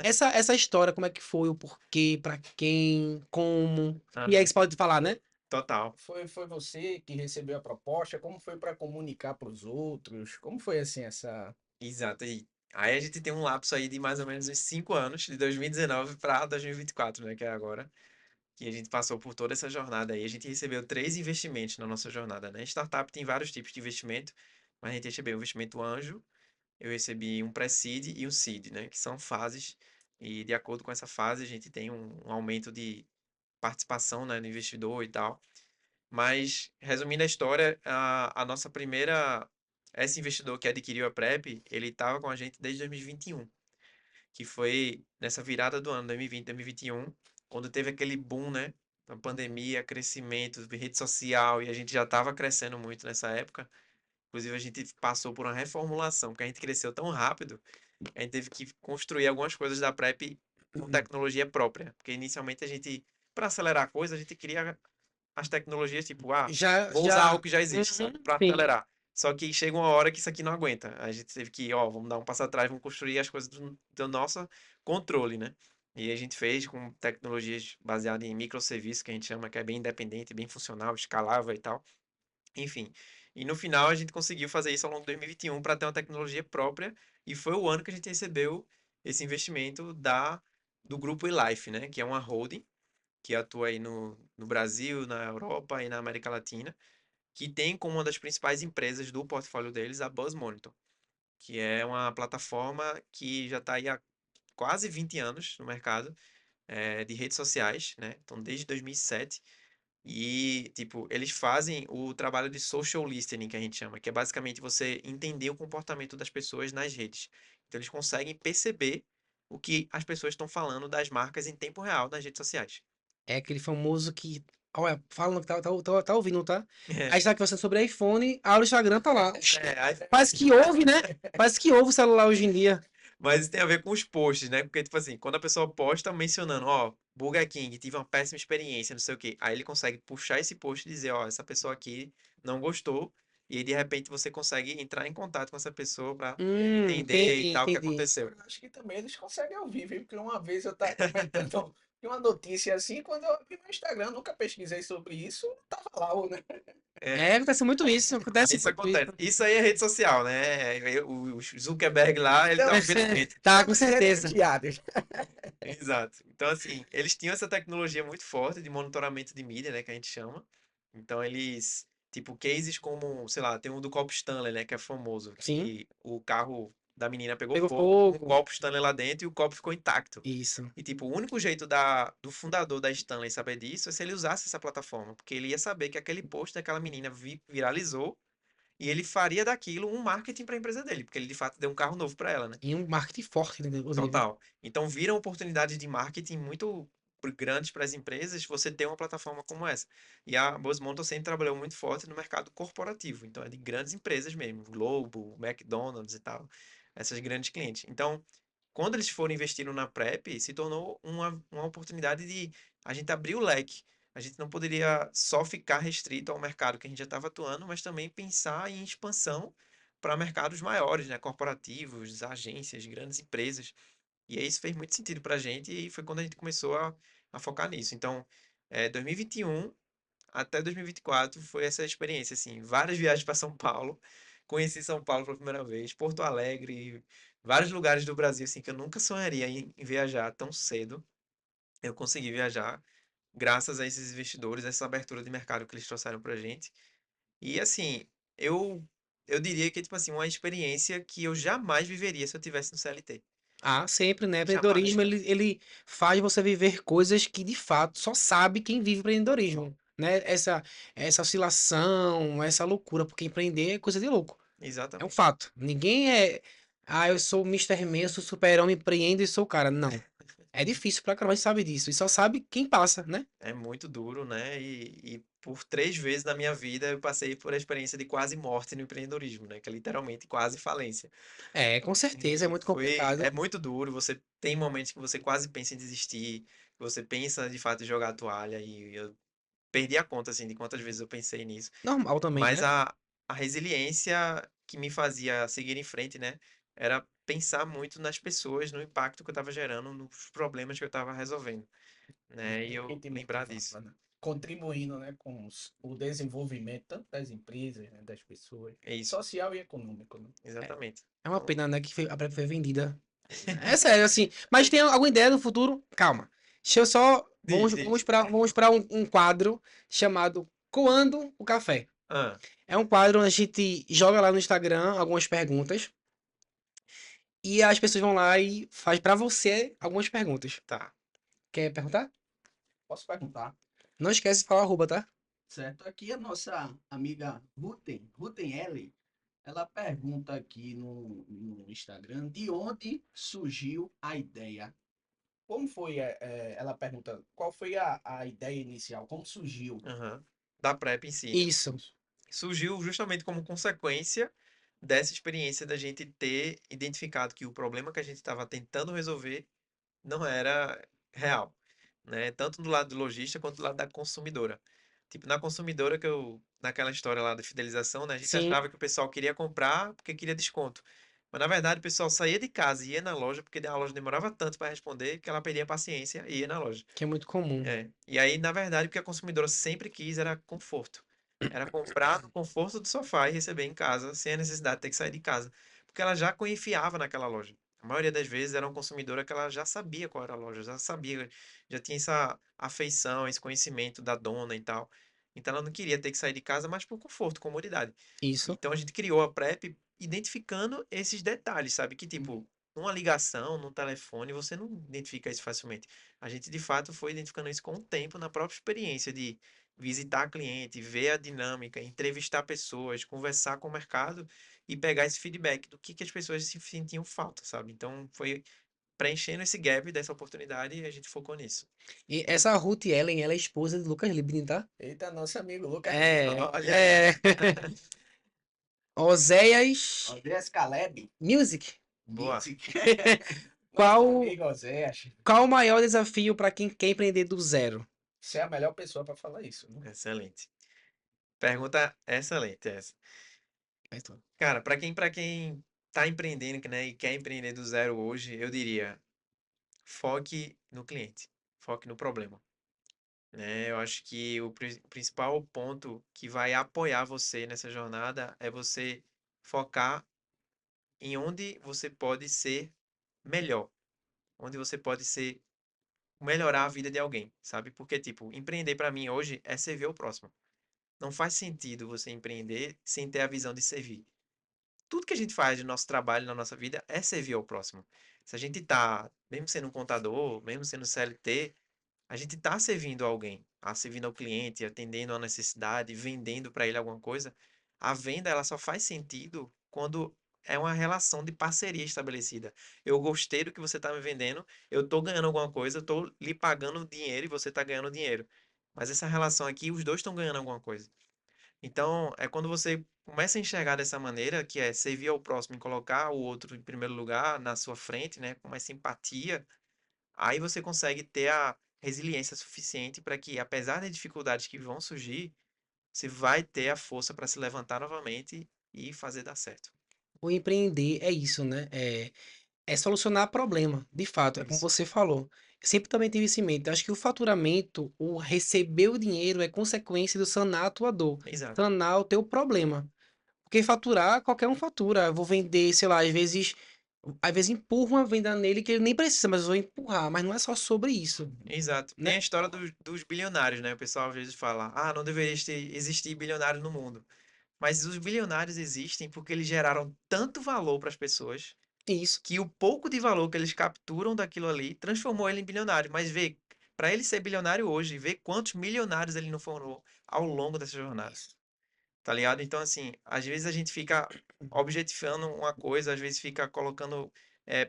essa história, como é que foi, o porquê, pra quem, como. E aí Aham. você pode falar, né? Total. Foi você que recebeu a proposta? Como foi para comunicar para os outros? Como foi assim essa. Exato. E aí a gente tem um lapso aí de mais ou menos uns 5 anos, de 2019 para 2024, né? Que é agora. Que a gente passou por toda essa jornada aí. A gente recebeu 3 investimentos na nossa jornada, né? Startup tem vários tipos de investimento, mas a gente recebeu um investimento anjo, eu recebi um pré-seed e um seed, né? Que são fases, e de acordo com essa fase a gente tem um aumento de participação, né, no investidor e tal. Mas, resumindo a história, a nossa primeira. Esse investidor que adquiriu a Prep, ele estava com a gente desde 2021, que foi nessa virada do ano 2020, 2021, quando teve aquele boom, né? A pandemia, crescimento, rede social, e a gente já estava crescendo muito nessa época. Inclusive, a gente passou por uma reformulação, porque a gente cresceu tão rápido, a gente teve que construir algumas coisas da Prep com tecnologia própria. Porque inicialmente a gente, para acelerar a coisa, a gente queria as tecnologias, tipo, Já, vou usar já. algo que já existe, Uhum, sabe? Para sim. acelerar. Só que chega uma hora que isso aqui não aguenta. A gente teve que, ó, vamos dar um passo atrás, vamos construir as coisas do nosso controle, né? E a gente fez com tecnologias baseadas em microserviços, que a gente chama, que é bem independente, bem funcional, escalável e tal. Enfim. E no final a gente conseguiu fazer isso ao longo de 2021 para ter uma tecnologia própria, e foi o ano que a gente recebeu esse investimento do grupo eLife, né? Que é uma holding que atua aí no Brasil, na Europa e na América Latina, que tem como uma das principais empresas do portfólio deles a Buzz Monitor, que é uma plataforma que já está aí há quase 20 anos no mercado, de redes sociais, né? Então, desde 2007. E, tipo, eles fazem o trabalho de social listening, que a gente chama, que é basicamente você entender o comportamento das pessoas nas redes. Então, eles conseguem perceber o que as pessoas estão falando das marcas em tempo real nas redes sociais. É aquele famoso que. Olha, falando que tá ouvindo, tá? Aí está conversando sobre iPhone, abre o Instagram, tá lá. Parece que ouve, né? Parece que ouve o celular hoje em dia. Mas isso tem a ver com os posts, né? Porque, tipo assim, quando a pessoa posta mencionando, ó, Burger King, tive uma péssima experiência, não sei o quê. Aí ele consegue puxar esse post e dizer, ó, essa pessoa aqui não gostou. E aí, de repente, você consegue entrar em contato com essa pessoa pra entender e Entendi, tal o que entendi. aconteceu. Acho que também eles conseguem ouvir, viu? Porque uma vez eu estava comentando de uma notícia assim, quando eu abri meu Instagram, nunca pesquisei sobre isso, tava lá, né? É, Acontece muito isso, acontece isso muito isso. acontece. Isso aí é rede social, né? O Zuckerberg lá, ele tá Então, ouvindo a gente. Tá, com estamos sendo certeza. vigiados. Exato. Então, assim, eles tinham essa tecnologia muito forte de monitoramento de mídia, né, que a gente chama. Então, eles, tipo, cases como, sei lá, tem um do copo Stanley, né, que é famoso, Sim, que o carro da menina pegou pegou fogo com um fogo. copo Stanley lá dentro e o copo ficou intacto. Isso. E, tipo, o único jeito do fundador da Stanley saber disso é se ele usasse essa plataforma, porque ele ia saber que aquele post daquela menina viralizou e ele faria daquilo um marketing para a empresa dele, porque ele de fato deu um carro novo para ela, né? E um marketing forte, né, inclusive. Total. Então viram oportunidades de marketing muito grandes para as empresas você ter uma plataforma como essa. E a Bosmonto sempre trabalhou muito forte no mercado corporativo, então é de grandes empresas mesmo, Globo, McDonald's e tal, essas grandes clientes. Então, quando eles foram investindo na Prep, se tornou uma oportunidade de a gente abrir o leque. A gente não poderia só ficar restrito ao mercado que a gente já estava atuando, mas também pensar em expansão para mercados maiores, né? Corporativos, agências, grandes empresas. E aí isso fez muito sentido para a gente e foi quando a gente começou a focar nisso. Então, 2021 até 2024 foi essa experiência, assim, várias viagens para São Paulo. Conheci São Paulo pela primeira vez, Porto Alegre, vários lugares do Brasil, assim, que eu nunca sonharia em viajar tão cedo. Eu consegui viajar graças a esses investidores, essa abertura de mercado que eles trouxeram pra gente. E, assim, eu, eu diria que é, tipo assim, uma experiência que eu jamais viveria se eu tivesse no CLT. Ah, sempre, né? Jamais, Empreendedorismo, cara. ele faz você viver coisas que de fato só sabe quem vive empreendedorismo, né? Essa oscilação, essa loucura, porque empreender é coisa de louco. É um Exatamente. fato. Ninguém é, ah, eu sou o Mister Man, eu sou super-homem, empreendo e sou o cara. Não. É difícil pra caramba, a gente sabe disso. E só sabe quem passa, né? É muito duro, né? E por 3 vezes na minha vida eu passei por a experiência de quase morte no empreendedorismo, né? Que é literalmente quase falência. É, com certeza, é E muito é complicado. muito duro. Você tem momentos que você quase pensa em desistir, que você pensa de fato em jogar a toalha. E eu perdi a conta, assim, de quantas vezes eu pensei nisso. Normal também, Mas né? a resiliência que me fazia seguir em frente, né? Era pensar muito nas pessoas, no impacto que eu estava gerando, nos problemas que eu estava resolvendo, né? E É quem eu te lembrar disso. motivava, né? Contribuindo, né, com o desenvolvimento tanto das empresas, né, das pessoas, É isso, social e econômico, né? É, exatamente. é uma Então, pena, né, que a Prep foi vendida. É sério, assim. Mas tem alguma ideia no futuro? Calma. Deixa eu só. diz, Vamos diz. para um quadro chamado Coando o Café. Ah, É um quadro onde a gente joga lá no Instagram algumas perguntas e as pessoas vão lá e faz para você algumas perguntas. tá. Quer perguntar? Posso perguntar, Não esquece de falar arroba, tá? certo? Aqui a nossa amiga Ruten L, ela pergunta aqui no Instagram de onde surgiu a ideia. Como foi, ela pergunta, qual foi a ideia inicial? Como surgiu Aham. Da PrEP em si. Isso. isso? Surgiu justamente como consequência dessa experiência da gente ter identificado que o problema que a gente estava tentando resolver não era real, né? Tanto do lado do lojista quanto do lado da consumidora. Tipo, na consumidora que eu, naquela história lá da fidelização, né? A gente Sim, achava que o pessoal queria comprar porque queria desconto. Mas na verdade o pessoal saía de casa e ia na loja porque a loja demorava tanto para responder que ela perdia a paciência e ia na loja. que é muito comum. É. E aí, na verdade, o que a consumidora sempre quis era conforto. Era comprar no conforto do sofá e receber em casa, sem a necessidade de ter que sair de casa. Porque ela já confiava naquela loja. A maioria das vezes era uma consumidora que ela já sabia qual era a loja, já sabia, já tinha essa afeição, esse conhecimento da dona e tal. Então ela não queria ter que sair de casa, mas por conforto, comodidade. Isso. Então a gente criou a PrEP identificando esses detalhes, sabe? Que tipo, numa ligação, num telefone, você não identifica isso facilmente. A gente de fato foi identificando isso com o tempo, na própria experiência de visitar cliente, ver a dinâmica, entrevistar pessoas, conversar com o mercado e pegar esse feedback do que as pessoas se sentiam falta, sabe? Então foi preenchendo esse gap dessa oportunidade e a gente focou nisso. E essa Ruth Ellen, ela é esposa de Lucas Libni, tá? Eita, nosso amigo Lucas É, Olha, é. Oséias Andreas Caleb, Music. boa, Music. Nosso Qual, amigo Oséias. qual o maior desafio para quem quer empreender do zero? Você é a melhor pessoa para falar isso, né? excelente. Pergunta excelente essa. Aí tu. Cara, para quem tá empreendendo, né, e quer empreender do zero hoje, eu diria, foque no cliente, foque no problema, né? Eu acho que o principal ponto que vai apoiar você nessa jornada é você focar em onde você pode ser melhor, onde você pode ser melhorar a vida de alguém, sabe? Porque tipo, empreender para mim hoje é servir o próximo. Não faz sentido você empreender sem ter a visão de servir. Tudo que a gente faz no nosso trabalho, na nossa vida, é servir ao próximo. Se a gente tá, mesmo sendo um contador, mesmo sendo CLT, a gente tá servindo alguém, servindo ao cliente, atendendo a necessidade, vendendo para ele alguma coisa. A venda, ela só faz sentido quando é uma relação de parceria estabelecida. Eu gostei do que você está me vendendo, eu estou ganhando alguma coisa, eu estou lhe pagando dinheiro e você está ganhando dinheiro. Mas essa relação aqui, os dois estão ganhando alguma coisa. Então, é quando você começa a enxergar dessa maneira, que é servir ao próximo e colocar o outro em primeiro lugar, na sua frente, né, com essa empatia, aí você consegue ter a resiliência suficiente para que, apesar das dificuldades que vão surgir, você vai ter a força para se levantar novamente e fazer dar certo. O empreender é isso, né? É solucionar problema, de fato, é como Isso. você falou. Eu sempre também tive isso em mente. Acho que o faturamento, o receber o dinheiro é consequência do sanar a tua dor, Exato. sanar o teu problema. Porque faturar, qualquer um fatura. Eu vou vender, sei lá, às vezes empurro uma venda nele que ele nem precisa, mas eu vou empurrar. Mas não é só sobre isso, Exato. Tem a né? história dos bilionários, né? O pessoal às vezes fala, ah, não deveria existir bilionários no mundo. Mas os bilionários existem porque eles geraram tanto valor para as pessoas Isso. que o pouco de valor que eles capturam daquilo ali transformou ele em bilionário. Mas vê, para ele ser bilionário hoje, vê quantos milionários ele não formou ao longo dessa jornada. Isso. Tá ligado? Então, assim, às vezes a gente fica objetificando uma coisa, às vezes fica colocando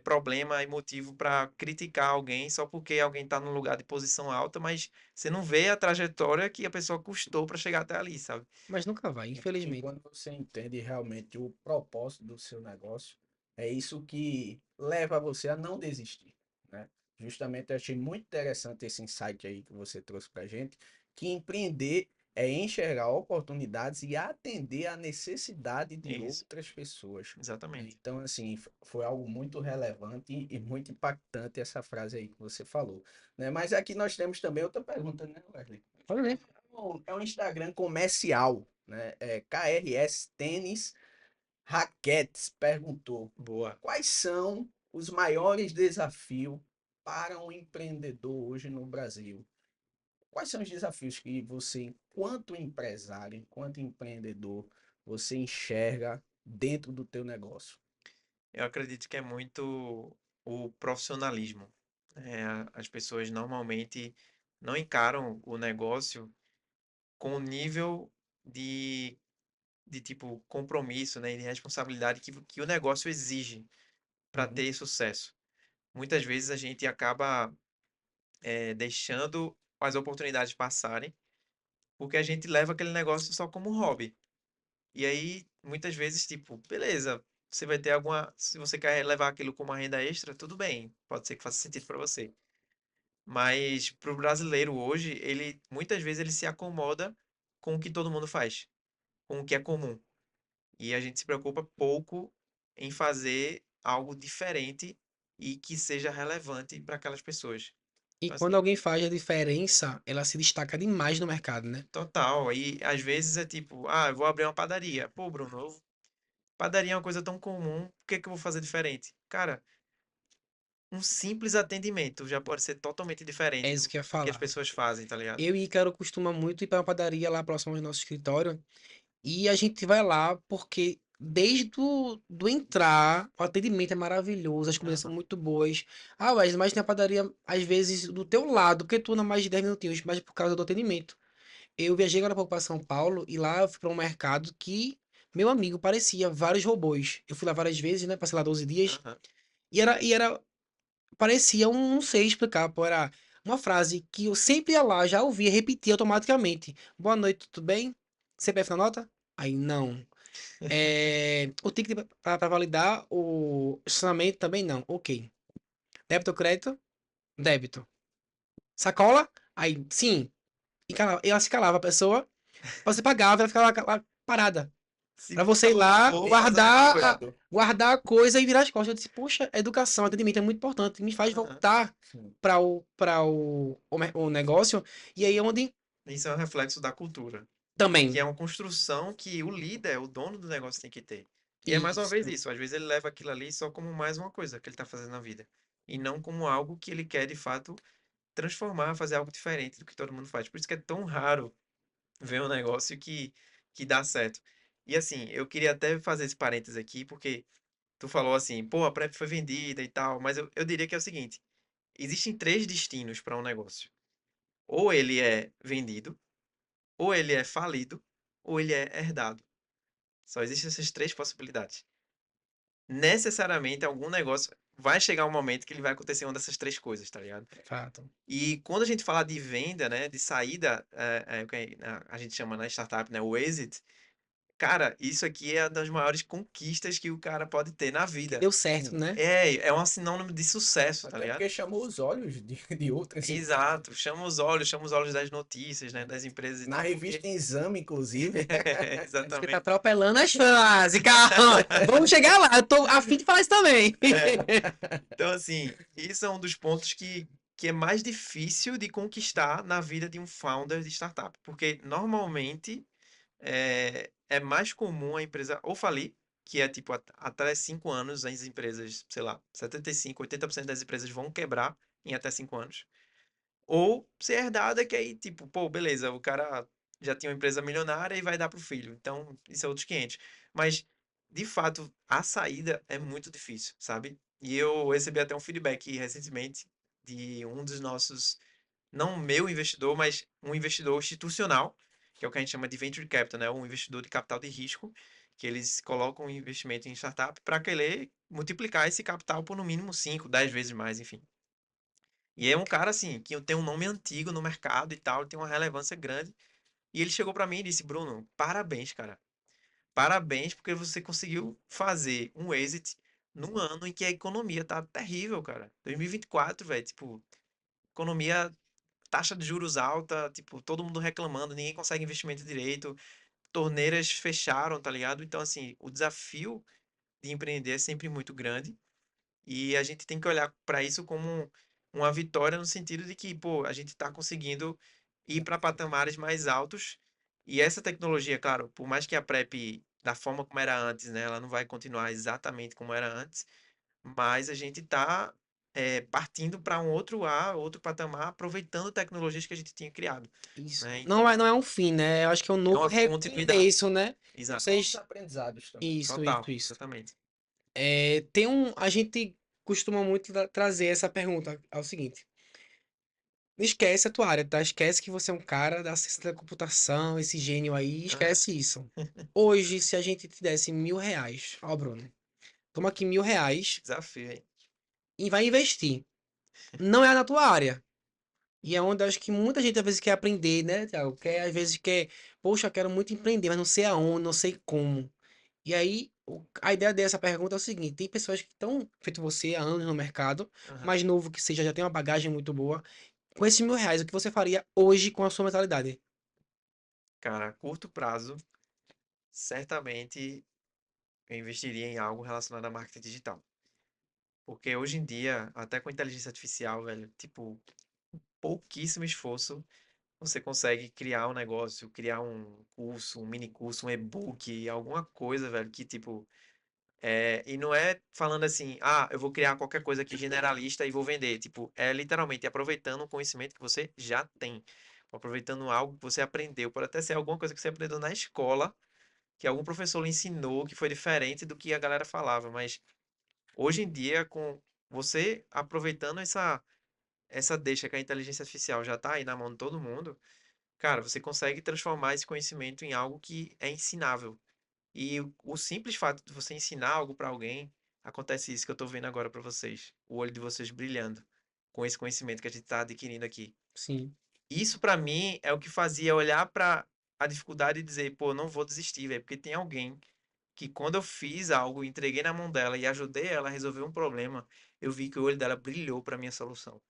problema e motivo para criticar alguém só porque alguém tá num lugar de posição alta, mas você não vê a trajetória que a pessoa custou para chegar até ali, sabe? Mas nunca vai, E infelizmente. quando você entende realmente o propósito do seu negócio, é isso que leva você a não desistir, né? Justamente eu achei muito interessante esse insight aí que você trouxe para gente, que empreender é enxergar oportunidades e atender à necessidade É de isso, outras pessoas, né? exatamente. Então, assim, foi algo muito relevante e muito impactante essa frase aí que você falou, né? Mas aqui nós temos também outra pergunta, né, Wesley? Pode ver. É um Instagram comercial, né? KRS Tênis Raquetes perguntou: Boa. quais são os maiores desafios para um empreendedor hoje no Brasil? Quais são os desafios que você, enquanto empresário, enquanto empreendedor, você enxerga dentro do teu negócio? Eu acredito que é muito o profissionalismo. As pessoas normalmente não encaram o negócio com o nível de, de tipo compromisso, né, e de responsabilidade que o negócio exige para Uhum. ter sucesso. Muitas vezes a gente acaba deixando as oportunidades passarem porque a gente leva aquele negócio só como hobby. E aí, muitas vezes, tipo, beleza, você vai ter alguma. Se você quer levar aquilo como uma renda extra, tudo bem, pode ser que faça sentido para você. Mas para o brasileiro hoje, ele muitas vezes ele se acomoda com o que todo mundo faz, com o que é comum. E a gente se preocupa pouco em fazer algo diferente e que seja relevante para aquelas pessoas. E Então, quando assim, alguém faz a diferença, ela se destaca demais no mercado, né? total. Aí, às vezes é tipo, ah, eu vou abrir uma padaria. Pô, Bruno, padaria é uma coisa tão comum, por que que eu vou fazer diferente? Cara, um simples atendimento já pode ser totalmente É diferente isso do que eu ia que as falar. pessoas fazem, tá ligado? Eu e Ícaro costuma muito ir para uma padaria lá próximo ao nosso escritório. E a gente vai lá porque desde do entrar, o atendimento é maravilhoso, as comidas são Aham, muito boas. Ah, mas tem a padaria, às vezes, do teu lado, porque tu anda mais de 10 minutinhos, mas por causa do atendimento. Eu viajei agora para São Paulo e lá eu fui para um mercado que, meu amigo, parecia vários robôs. Eu fui lá várias vezes, né? Passei lá 12 dias. aham. Parecia não sei explicar, pô, era uma frase que eu sempre ia lá, já ouvia, repetia automaticamente. Boa noite, tudo bem? CPF na nota? Aí, não. O ticket para validar o estacionamento também não. Ok. Débito ou crédito? Débito. Sacola? Aí, sim. Ela se calava, a pessoa. Você pagava, ela ficava lá parada. Se Pra botar você ir um lá, robô fazer a mesma coisa. guardar a coisa e virar as costas. Eu disse, poxa, educação, atendimento é muito importante. Me faz Aham. voltar Sim. o negócio. E aí é onde Isso é um reflexo da cultura, que também. é uma construção que o líder, o dono do negócio tem que ter. E é mais uma vez Isso. isso, às vezes ele leva aquilo ali só como mais uma coisa que ele está fazendo na vida, e não como algo que ele quer de fato transformar, fazer algo diferente do que todo mundo faz. Por isso que é tão raro ver um negócio que dá certo. E assim, eu queria até fazer esse parênteses aqui, porque tu falou assim, pô, a PrEP foi vendida e tal, mas eu diria que é o seguinte, existem três destinos para um negócio. Ou ele é vendido, ou ele é falido, ou ele é herdado. Só existem essas três possibilidades. necessariamente algum negócio vai chegar um momento que ele vai acontecer uma dessas três coisas, tá ligado? Fato. E quando a gente fala de venda, né, de saída, o que a gente chama na startup, né, o exit, cara, isso aqui é uma das maiores conquistas que o cara pode ter na Que vida. deu certo, né? É um sinônimo de sucesso, tá Até ligado? porque chamou os olhos de outras empresas. Exato, chama os olhos das notícias, né, das empresas e Na tal, porque revista Exame, inclusive. Você tá exatamente. atropelando as frases, calma. Vamos chegar lá. Eu tô a fim de falar isso também. Então, assim, isso é um dos pontos que é mais difícil de conquistar na vida de um founder de startup, porque normalmente é mais comum a empresa ou falir, que é tipo, até 5 anos as empresas, sei lá, 75, 80% das empresas vão quebrar em até 5 anos, ou ser herdada, que aí, tipo, pô, beleza, o cara já tinha uma empresa milionária e vai dar pro filho. Então, isso é outros 500. Mas, de fato, a saída é muito difícil, sabe? E eu recebi até um feedback recentemente de um dos nossos, não meu investidor, mas um investidor institucional, que é o que a gente chama de venture capital, né? Um investidor de capital de risco, que eles colocam um investimento em startup para querer multiplicar esse capital por no mínimo 5, 10 vezes mais, enfim. E é um cara assim, que tem um nome antigo no mercado e tal, tem uma relevância grande. E ele chegou pra mim e disse: Bruno, parabéns, cara. Parabéns porque você conseguiu fazer um exit num ano em que a economia tá terrível, cara. 2024, velho, tipo, economia, taxa de juros alta, tipo, todo mundo reclamando, ninguém consegue investimento direito, torneiras fecharam, tá ligado? Então, assim, o desafio de empreender é sempre muito grande. E a gente tem que olhar para isso como uma vitória no sentido de que, pô, a gente está conseguindo ir para patamares mais altos. E essa tecnologia, claro, por mais que a PrEP, da forma como era antes, né, ela não vai continuar exatamente como era antes, mas a gente está partindo para um outro ar, outro patamar, aproveitando tecnologias que a gente tinha criado, Isso. né? Não Então, é, não é um fim, né? Eu acho que é um é novo uma continuidade. recomeço, né? Exato. Novos Vocês. aprendizados também. Isso, Total, isso, isso. exatamente. Tem um. A gente costuma muito trazer essa pergunta. É o seguinte. Não esquece a tua área, tá? Esquece que você é um cara da ciência da computação, esse gênio aí. Aham. Esquece isso. Hoje, se a gente te desse R$ 1.000, ó, Bruno, toma aqui R$ 1.000 Desafio, hein? e vai investir. Não é na tua área. E é onde eu acho que muita gente às vezes quer aprender, né, Thiago? Quer, às vezes quer, poxa, eu quero muito empreender, mas não sei aonde, não sei como. E aí, a ideia dessa pergunta é o seguinte: tem pessoas que estão, feito você, há anos no mercado, Aham. mais novo que seja, já tem uma bagagem muito boa. Com esses R$ 1.000, o que você faria hoje com a sua mentalidade? Cara, a curto prazo, certamente eu investiria em algo relacionado a marketing digital. Porque hoje em dia, até com inteligência artificial, velho, tipo, pouquíssimo esforço, você consegue criar um negócio, criar um curso, um mini curso, um e-book, alguma coisa, velho, que tipo, e não é falando assim, ah, eu vou criar qualquer coisa aqui generalista e vou vender. Tipo, é literalmente aproveitando o conhecimento que você já tem. Aproveitando algo que você aprendeu. Pode até ser alguma coisa que você aprendeu na escola, que algum professor lhe ensinou, que foi diferente do que a galera falava, mas hoje em dia, com você aproveitando essa deixa que a inteligência artificial já está aí na mão de todo mundo, cara, você consegue transformar esse conhecimento em algo que é ensinável. E o simples fato de você ensinar algo para alguém, acontece isso que eu estou vendo agora para vocês, o olho de vocês brilhando com esse conhecimento que a gente está adquirindo aqui. Sim, Isso para mim é o que fazia olhar para a dificuldade e dizer, pô, não vou desistir, velho, porque tem alguém que quando eu fiz algo, entreguei na mão dela e ajudei ela a resolver um problema, eu vi que o olho dela brilhou para minha solução.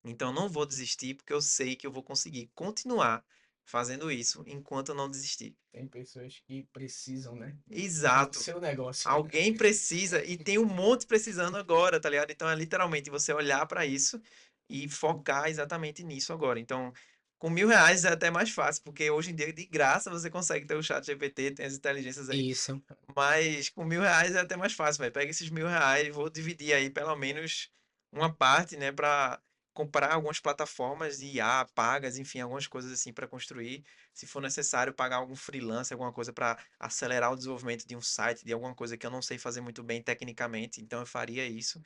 Então eu não vou desistir porque eu sei que eu vou conseguir continuar fazendo isso enquanto eu não desistir. Tem pessoas que precisam, né? Do Exato. seu negócio. Alguém precisa e tem um monte precisando agora, tá ligado? Então é literalmente você olhar para isso e focar exatamente nisso agora. Então, com R$ 1.000 é até mais fácil, porque hoje em dia de graça você consegue ter o chat GPT, tem as inteligências aí. isso. Mas com R$ 1.000 é até mais fácil, velho. Pega esses R$ 1.000 e vou dividir aí pelo menos uma parte, né, para comprar algumas plataformas de IA pagas, enfim, algumas coisas assim para construir. Se for necessário, pagar algum freelance, alguma coisa para acelerar o desenvolvimento de um site, de alguma coisa que eu não sei fazer muito bem tecnicamente, então eu faria isso.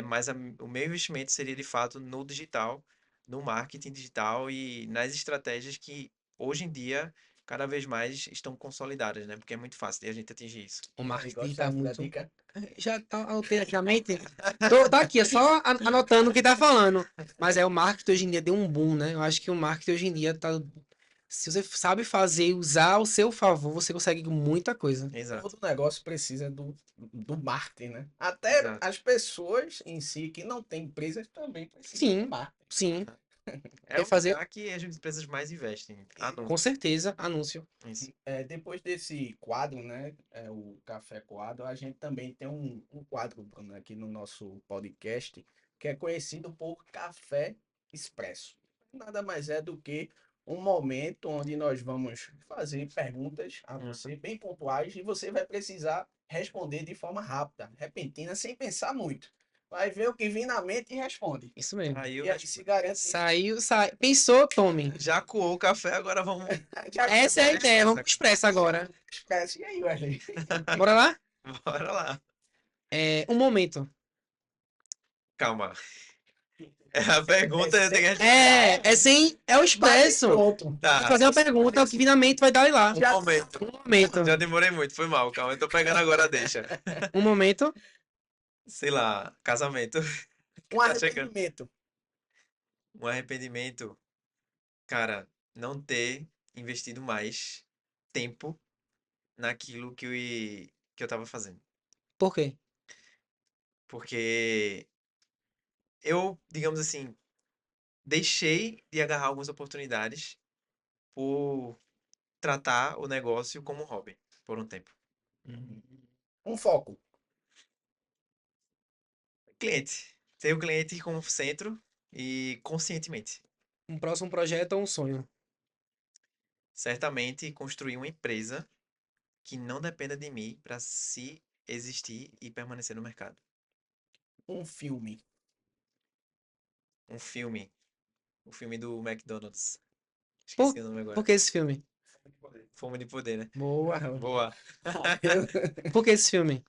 Mas o meu investimento seria de fato no digital, no marketing digital e nas estratégias que hoje em dia cada vez mais estão consolidadas, né? Porque é muito fácil de a gente atingir isso. O Aí, marketing tá gostasse da muito. dica? Já tá anotei aqui na mente. Tô aqui, é só anotando o que tá falando. Mas o marketing hoje em dia deu um boom, né? Eu acho que o marketing hoje em dia tá. Se você sabe fazer e usar ao seu favor, você consegue muita coisa. Exato, Todo negócio precisa do marketing, né? Até exato. as pessoas em si que não têm empresas também precisam de Sim, marketing. sim. É Quer o fazer? lugar que as empresas mais investem. Com Anúncios. certeza, anúncio. Isso. Depois desse quadro, né? O Café Quadro, a gente também tem um quadro, Bruno, aqui no nosso podcast, que é conhecido por Café Expresso. Nada mais é do que um momento onde nós vamos fazer perguntas a Uhum. você, bem pontuais, e você vai precisar responder de forma rápida, repentina, sem pensar muito. Vai ver o que vem na mente e responde. Isso mesmo. Aí eu E aí se garante. Saiu, sai. Pensou, tome. já coou o café, agora vamos. Já Essa é a ideia. Vamos pro Expresso agora. Expresso. E aí, Wesley? Bora lá? Bora lá. Um momento. Calma. A pergunta eu tenho que responder. É o Bate e Expresso. pronto. Vai Tá, fazer uma pergunta, o que vir na mente vai dar lá. um momento. Um momento. Já demorei muito, foi mal, calma. Eu tô pegando agora, deixa. Um momento. Sei lá, casamento. Um Tá chegando. arrependimento. Um arrependimento, cara, não ter investido mais tempo naquilo que eu tava fazendo. Por quê? Porque eu, digamos assim, deixei de agarrar algumas oportunidades por tratar o negócio como hobby por um tempo. Um foco. Cliente. Ter o cliente como centro e conscientemente. Um próximo projeto ou um sonho? Certamente construir uma empresa que não dependa de mim para se existir e permanecer no mercado. Um filme. Um filme. O filme do McDonald's. Por, Esqueci o nome por agora. que esse filme? Fome de Poder, né? Boa. Boa. Por que esse filme?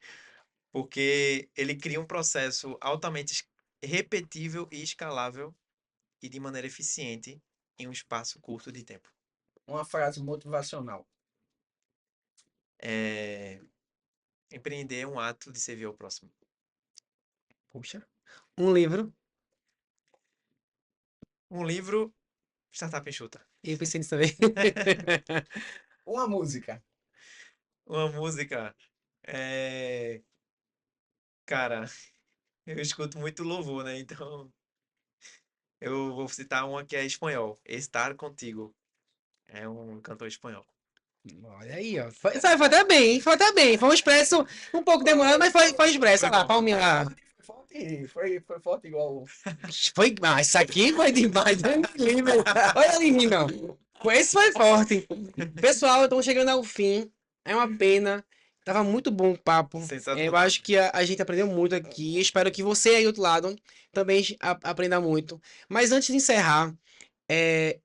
Porque ele cria um processo altamente repetível e escalável e de maneira eficiente em um espaço curto de tempo. Uma frase motivacional. É... Empreender é um ato de servir ao próximo. Puxa. Um livro. Um livro, Startup Enxuta. Eu pensei nisso também. Uma música. Uma música, é... cara, eu escuto muito louvor, né? Então eu vou citar uma que é espanhol, Estar Contigo. É um cantor espanhol. Olha aí, ó. Foi até bem, hein? Foi até bem. Foi um expresso um pouco demorado, mas foi expresso. Foi Olha lá, bom. palminha lá. Foi forte igual. Foi, isso aqui foi demais. Deus me livre. Olha ali, rindo. Esse foi forte. Pessoal, estamos chegando ao fim. É uma pena. Tava muito bom o papo. Eu Sensacional. acho que a gente aprendeu muito aqui. Espero que você aí do outro lado também aprenda muito. Mas antes de encerrar, é,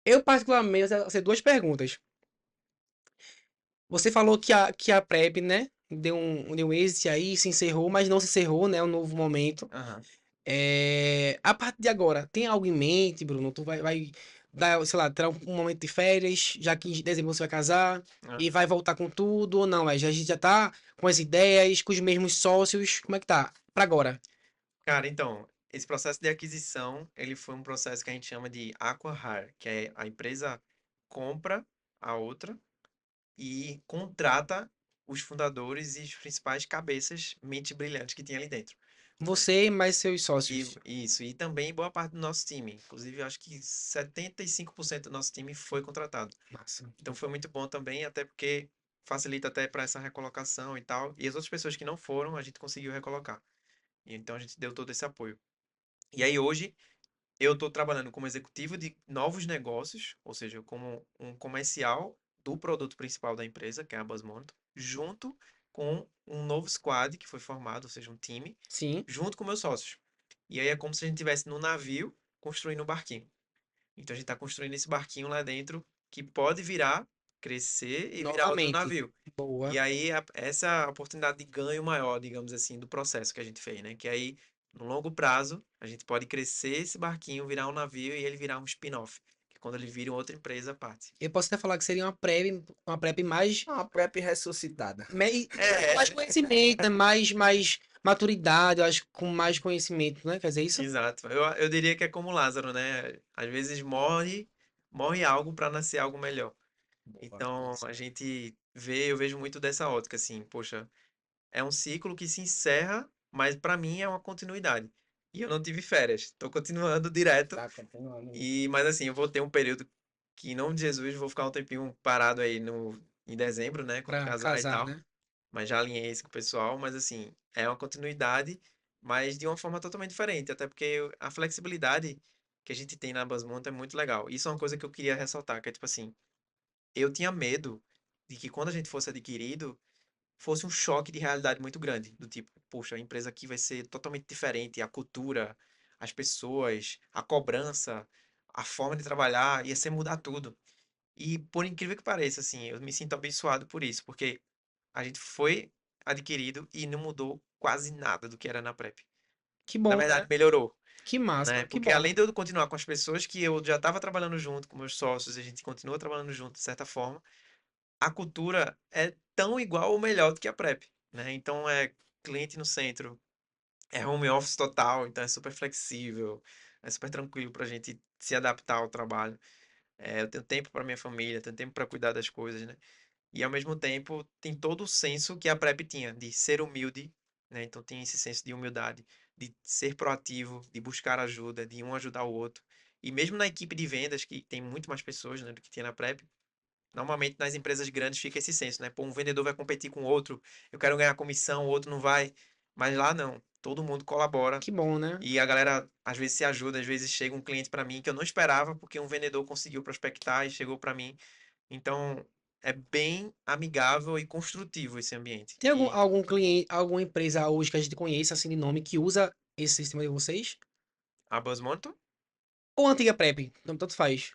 eu particularmente vou fazer duas perguntas. Você falou que a PrEP, né? Deu um êxito aí, se encerrou, mas não se encerrou, né? Um novo momento. Aham. A partir de agora, tem algo em mente, Bruno? Tu vai dar, sei lá, terá um momento de férias, já que em dezembro você vai casar, Ah. e vai voltar com tudo ou não? A gente já tá com as ideias, com os mesmos sócios, como é que tá? Pra agora. Cara, então, esse processo de aquisição, ele foi um processo que a gente chama de acqui-hire, que é a empresa compra a outra e contrata os fundadores e os principais cabeças, mentes brilhantes que tinha ali dentro. Você e mais seus E sócios. isso, e também boa parte do nosso time. Inclusive, eu acho que 75% do nosso time foi contratado. Massa. Então foi muito bom também, até porque facilita até para essa recolocação e tal. E as outras pessoas que não foram, a gente conseguiu recolocar. E então a gente deu todo esse apoio. E aí hoje eu estou trabalhando como executivo de novos negócios, ou seja, como um comercial do produto principal da empresa, que é a Buzzmonitor, junto com um novo squad que foi formado, ou seja, um time, Sim, junto com meus sócios. E aí é como se a gente estivesse no navio construindo um barquinho. Então a gente está construindo esse barquinho lá dentro que pode virar, crescer e virar outro novamente. navio. Boa. E aí essa é a oportunidade de ganho maior, digamos assim, do processo que a gente fez, né? Que aí, no longo prazo, a gente pode crescer esse barquinho, virar um navio e ele virar um spin-off. quando ele vira outra empresa à parte. Eu posso até falar que seria uma prep mais, Uma prep ressuscitada. mais conhecimento, né? Mais maturidade, eu acho, com mais conhecimento, né? Quer dizer isso? Exato. Eu diria que é como Lázaro, né? Às vezes morre algo para nascer algo melhor. Boa, Então, isso. a gente eu vejo muito dessa ótica, assim, poxa, é um ciclo que se encerra, mas para mim é uma continuidade. E eu não tive férias, estou continuando direto. Tá continuando. Mas assim, eu vou ter um período que, em nome de Jesus, vou ficar um tempinho parado aí em dezembro, né? Quando Pra casar e casar, tal. né? Mas já alinhei isso com o pessoal. Mas assim, é uma continuidade, mas de uma forma totalmente diferente. Até porque a flexibilidade que a gente tem na Basmonto é muito legal. Isso é uma coisa que eu queria ressaltar, que é tipo assim, eu tinha medo de que quando a gente fosse adquirido, fosse um choque de realidade muito grande. Do tipo, poxa, a empresa aqui vai ser totalmente diferente, a cultura, as pessoas, a cobrança, a forma de trabalhar, ia ser mudar tudo. E por incrível que pareça, assim, eu me sinto abençoado por isso, porque a gente foi adquirido e não mudou quase nada do que era na Prep. Que Na bom, verdade, né? melhorou, Que massa, né? que Porque bom. além de eu continuar com as pessoas que eu já estava trabalhando junto, com meus sócios, a gente continua trabalhando junto de certa forma, a cultura é tão igual ou melhor do que a Prep, né? Então é cliente no centro, é home office total, então é super flexível, é super tranquilo para a gente se adaptar ao trabalho. Eu tenho tempo para minha família, tenho tempo para cuidar das coisas, né? E ao mesmo tempo tem todo o senso que a Prep tinha de ser humilde, né? Então tem esse senso de humildade, de ser proativo, de buscar ajuda, de um ajudar o outro. E mesmo na equipe de vendas, que tem muito mais pessoas, né, do que tinha na Prep, normalmente nas empresas grandes fica esse senso, né? Pô, um vendedor vai competir com outro, eu quero ganhar comissão, o outro não vai. Mas lá não, todo mundo colabora Que bom, né? e a galera às vezes se ajuda, às vezes chega um cliente para mim que eu não esperava porque um vendedor conseguiu prospectar e chegou para mim. Então, é bem amigável e construtivo esse ambiente. Tem E algum cliente, alguma empresa hoje que a gente conheça, assim, de nome, que usa esse sistema de vocês? a BuzzMonitor, Ou a antiga Prep? Então, tanto faz.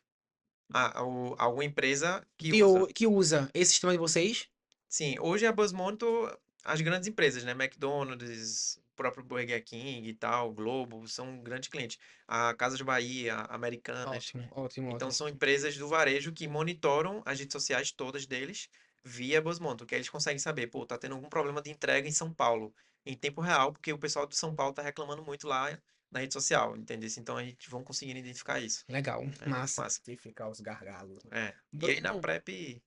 alguma empresa que De, usa. que usa esse sistema de vocês? Sim, hoje a BuzzMonitor, as grandes empresas, né? McDonald's, o próprio Burger King e tal, Globo, são grandes clientes. A Casas Bahia, Americanas. Ótimo, ótimo, Então, ótimo, são ótimo. empresas do varejo que monitoram as redes sociais todas deles via BuzzMonitor, que aí eles conseguem saber, pô, tá tendo algum problema de entrega em São Paulo, em tempo real, porque o pessoal de São Paulo tá reclamando muito lá na rede social, entendeu? Então, a gente vão conseguindo identificar isso. Legal, É muito massa. massa. Identificar os gargalos. É. E aí na Bruno, Prep,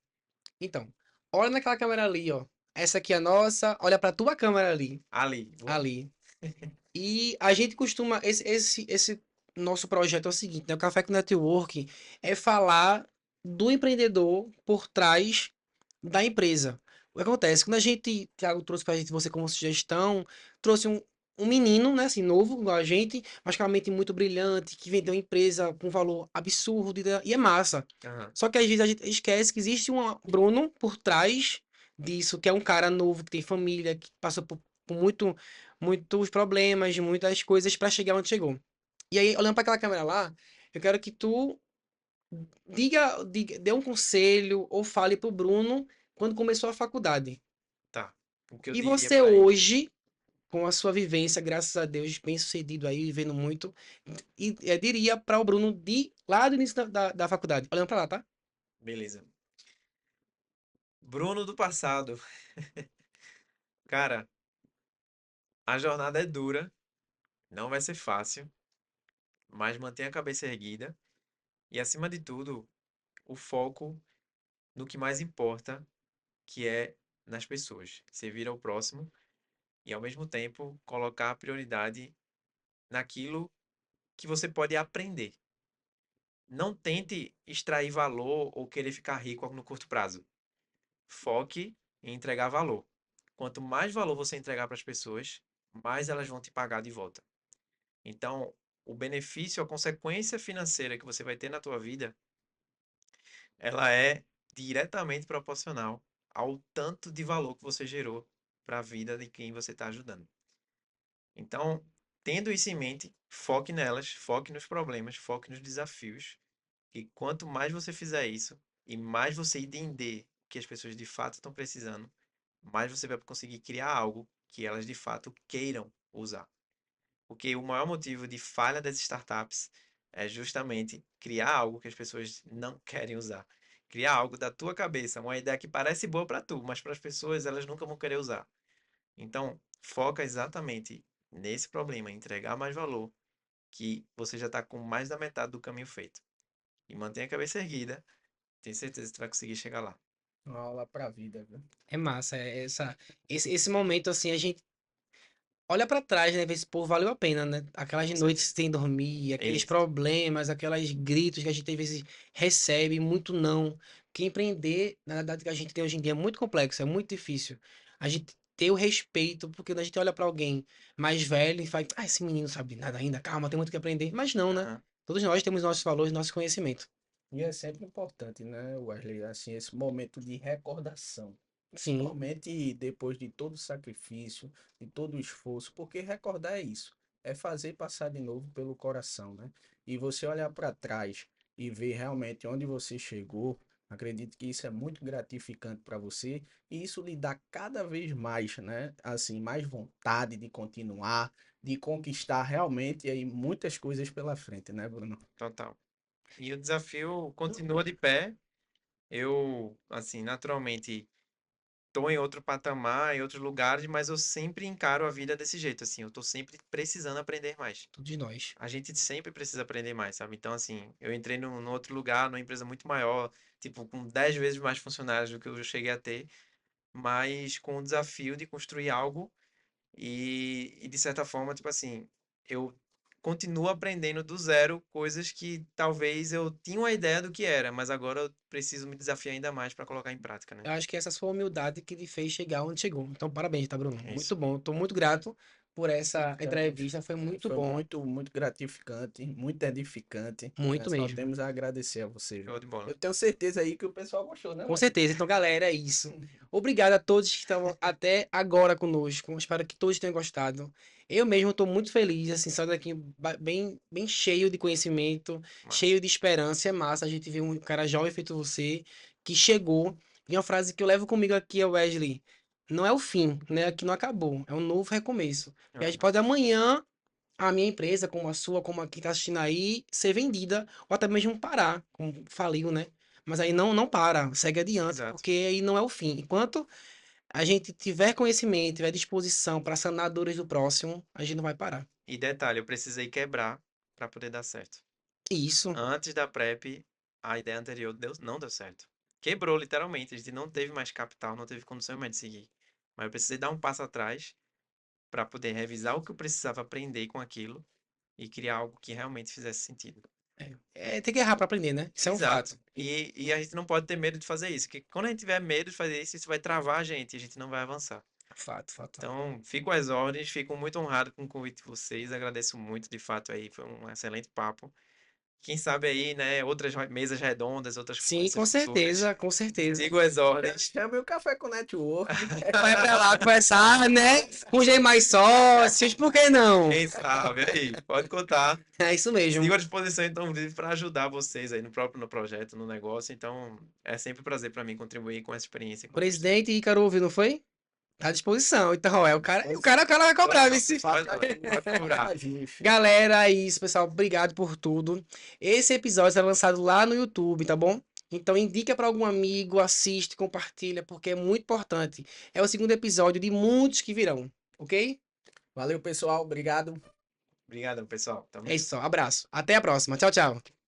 então, olha naquela câmera ali, ó. Essa aqui é a nossa, olha pra tua câmera ali, ali, ali. E a gente costuma, esse nosso projeto é o seguinte, né? O Café com Network é falar do empreendedor por trás da empresa. O que acontece? Quando a gente, Thiago trouxe pra gente, você como sugestão, trouxe um menino, né, assim, novo, igual a gente, mas com uma mente muito brilhante, que vendeu uma empresa com um valor absurdo e é massa. aham, Só que às vezes a gente esquece que existe um Bruno por trás disso, que é um cara novo, que tem família, que passou por muitos problemas, muitas coisas para chegar onde chegou. E aí, olhando para aquela câmera lá, eu quero que tu dê um conselho ou fale pro Bruno quando começou a faculdade. tá. O que eu E diria você pra ele? hoje, com a sua vivência, graças a Deus, bem sucedido aí, vivendo muito, e diria para o Bruno de lá do início da faculdade, olhando para lá, tá? Beleza. Bruno do passado. Cara, a jornada é dura, não vai ser fácil, mas mantenha a cabeça erguida e, acima de tudo, o foco no que mais importa, que é nas pessoas. Servir ao próximo e, ao mesmo tempo, colocar a prioridade naquilo que você pode aprender. Não tente extrair valor ou querer ficar rico no curto prazo. Foque em entregar valor. Quanto mais valor você entregar para as pessoas, mais elas vão te pagar de volta. Então, o benefício, a consequência financeira que você vai ter na tua vida, ela é diretamente proporcional ao tanto de valor que você gerou para a vida de quem você está ajudando. Então, tendo isso em mente, foque nelas, foque nos problemas, foque nos desafios. E quanto mais você fizer isso, e mais você entender o que as pessoas de fato estão precisando, mais você vai conseguir criar algo que elas de fato queiram usar. Porque o maior motivo de falha das startups é justamente criar algo que as pessoas não querem usar. Criar algo da tua cabeça, uma ideia que parece boa para tu, mas para as pessoas elas nunca vão querer usar. Então, foca exatamente nesse problema, entregar mais valor, que você já está com mais da metade do caminho feito. E mantenha a cabeça erguida, tenho certeza que tu vai conseguir chegar lá. Uma aula pra vida, viu? É massa, esse momento assim, a gente olha pra trás, né, vê se, pô, valeu a pena, né? Aquelas Com noites certeza. sem dormir, É aqueles isso. problemas, aquelas gritos que a gente às vezes recebe, muito não. Porque empreender, na verdade, que a gente tem hoje em dia é muito complexo, é muito difícil. A gente ter o respeito, porque quando a gente olha pra alguém mais velho e fala, ah, esse menino sabe nada ainda, calma, tem muito que aprender. Mas não, né? Aham. Todos nós temos nossos valores, nosso conhecimento. E é sempre importante, né, Wesley, assim, esse momento de recordação. Sim, Principalmente depois de todo o sacrifício, de todo o esforço, porque recordar é isso, é fazer passar de novo pelo coração, né? E você olhar para trás e ver realmente onde você chegou, acredito que isso é muito gratificante para você e isso lhe dá cada vez mais, né? Assim, mais vontade de continuar, de conquistar realmente aí muitas coisas pela frente, né, Bruno? Total. E o desafio continua de pé. Eu, assim, naturalmente, tô em outro patamar, em outros lugares, mas eu sempre encaro a vida desse jeito, assim, eu tô sempre precisando aprender mais. todos de nós. A gente sempre precisa aprender mais, sabe? Então, assim, eu entrei num outro lugar, numa empresa muito maior, tipo, com 10 vezes mais funcionários do que eu cheguei a ter, mas com o desafio de construir algo e de certa forma, tipo assim, eu continuo aprendendo do zero coisas que talvez eu tinha uma ideia do que era, mas agora eu preciso me desafiar ainda mais para colocar em prática, né? Eu acho que essa sua humildade que lhe fez chegar onde chegou. Então, parabéns, tá, Bruno? É Muito isso. bom. Estou muito grato por essa Grati- entrevista. Foi muito Foi bom. muito, muito gratificante, muito edificante, né? Muito Só mesmo. temos a agradecer a você, viu? Show de bola. Eu tenho certeza aí que o pessoal gostou, né, Com Wesley? certeza. Então, galera, é isso. Obrigado a todos que estão até agora conosco. Espero que todos tenham gostado. Eu mesmo estou muito feliz, assim, saio daqui bem, bem cheio de conhecimento, Massa. cheio de esperança. É massa a gente ver um cara jovem feito você, que chegou. E uma frase que eu levo comigo aqui é, Wesley, não é o fim, né? Aqui não acabou. É um novo recomeço. E a gente Aham. pode amanhã a minha empresa, como a sua, como a que está assistindo aí, ser vendida, ou até mesmo parar, como faliu, né? Mas aí não para, segue adiante, Exato. porque aí não é o fim. Enquanto a gente tiver conhecimento, tiver disposição para sanar dores do próximo, a gente não vai parar. E detalhe, eu precisei quebrar para poder dar certo. Isso, Antes da prep, a ideia anterior não deu certo. Quebrou, literalmente. A gente não teve mais capital, não teve condições mais de seguir. Mas eu precisei dar um passo atrás para poder revisar o que eu precisava aprender com aquilo e criar algo que realmente fizesse sentido. tem que errar para aprender, né? Isso é um Exato. fato. E a gente não pode ter medo de fazer isso, porque quando a gente tiver medo de fazer isso, isso vai travar a gente e a gente não vai avançar. Fato, fato. Então, fico às ordens, fico muito honrado com o convite de vocês, agradeço muito, de fato, aí foi um excelente papo. Quem sabe aí, né, outras mesas redondas, outras Sim, conversas futuras. com certeza. Sigo as ordens. Chame o Café com Network. Vai pra lá conversar, né? Com gente mais sócios, por que não? Quem sabe aí, pode contar. É isso mesmo. Sigo à disposição, então, para ajudar vocês aí no projeto, no negócio. Então, é sempre um prazer para mim contribuir com essa experiência que vocês têm. Presidente Ícaro ouve, não foi? Tá à disposição. Então, o cara vai cobrar, vice. Pode cobrar. Galera, é isso, pessoal. Obrigado por tudo. Esse episódio será lançado lá no YouTube, tá bom? Então, indica para algum amigo, assiste, compartilha, porque é muito importante. É o segundo episódio de muitos que virão, ok? Valeu, pessoal. Obrigado. Obrigado, pessoal. Tamo É isso, junto. só. Abraço. Até a próxima. Tchau, tchau.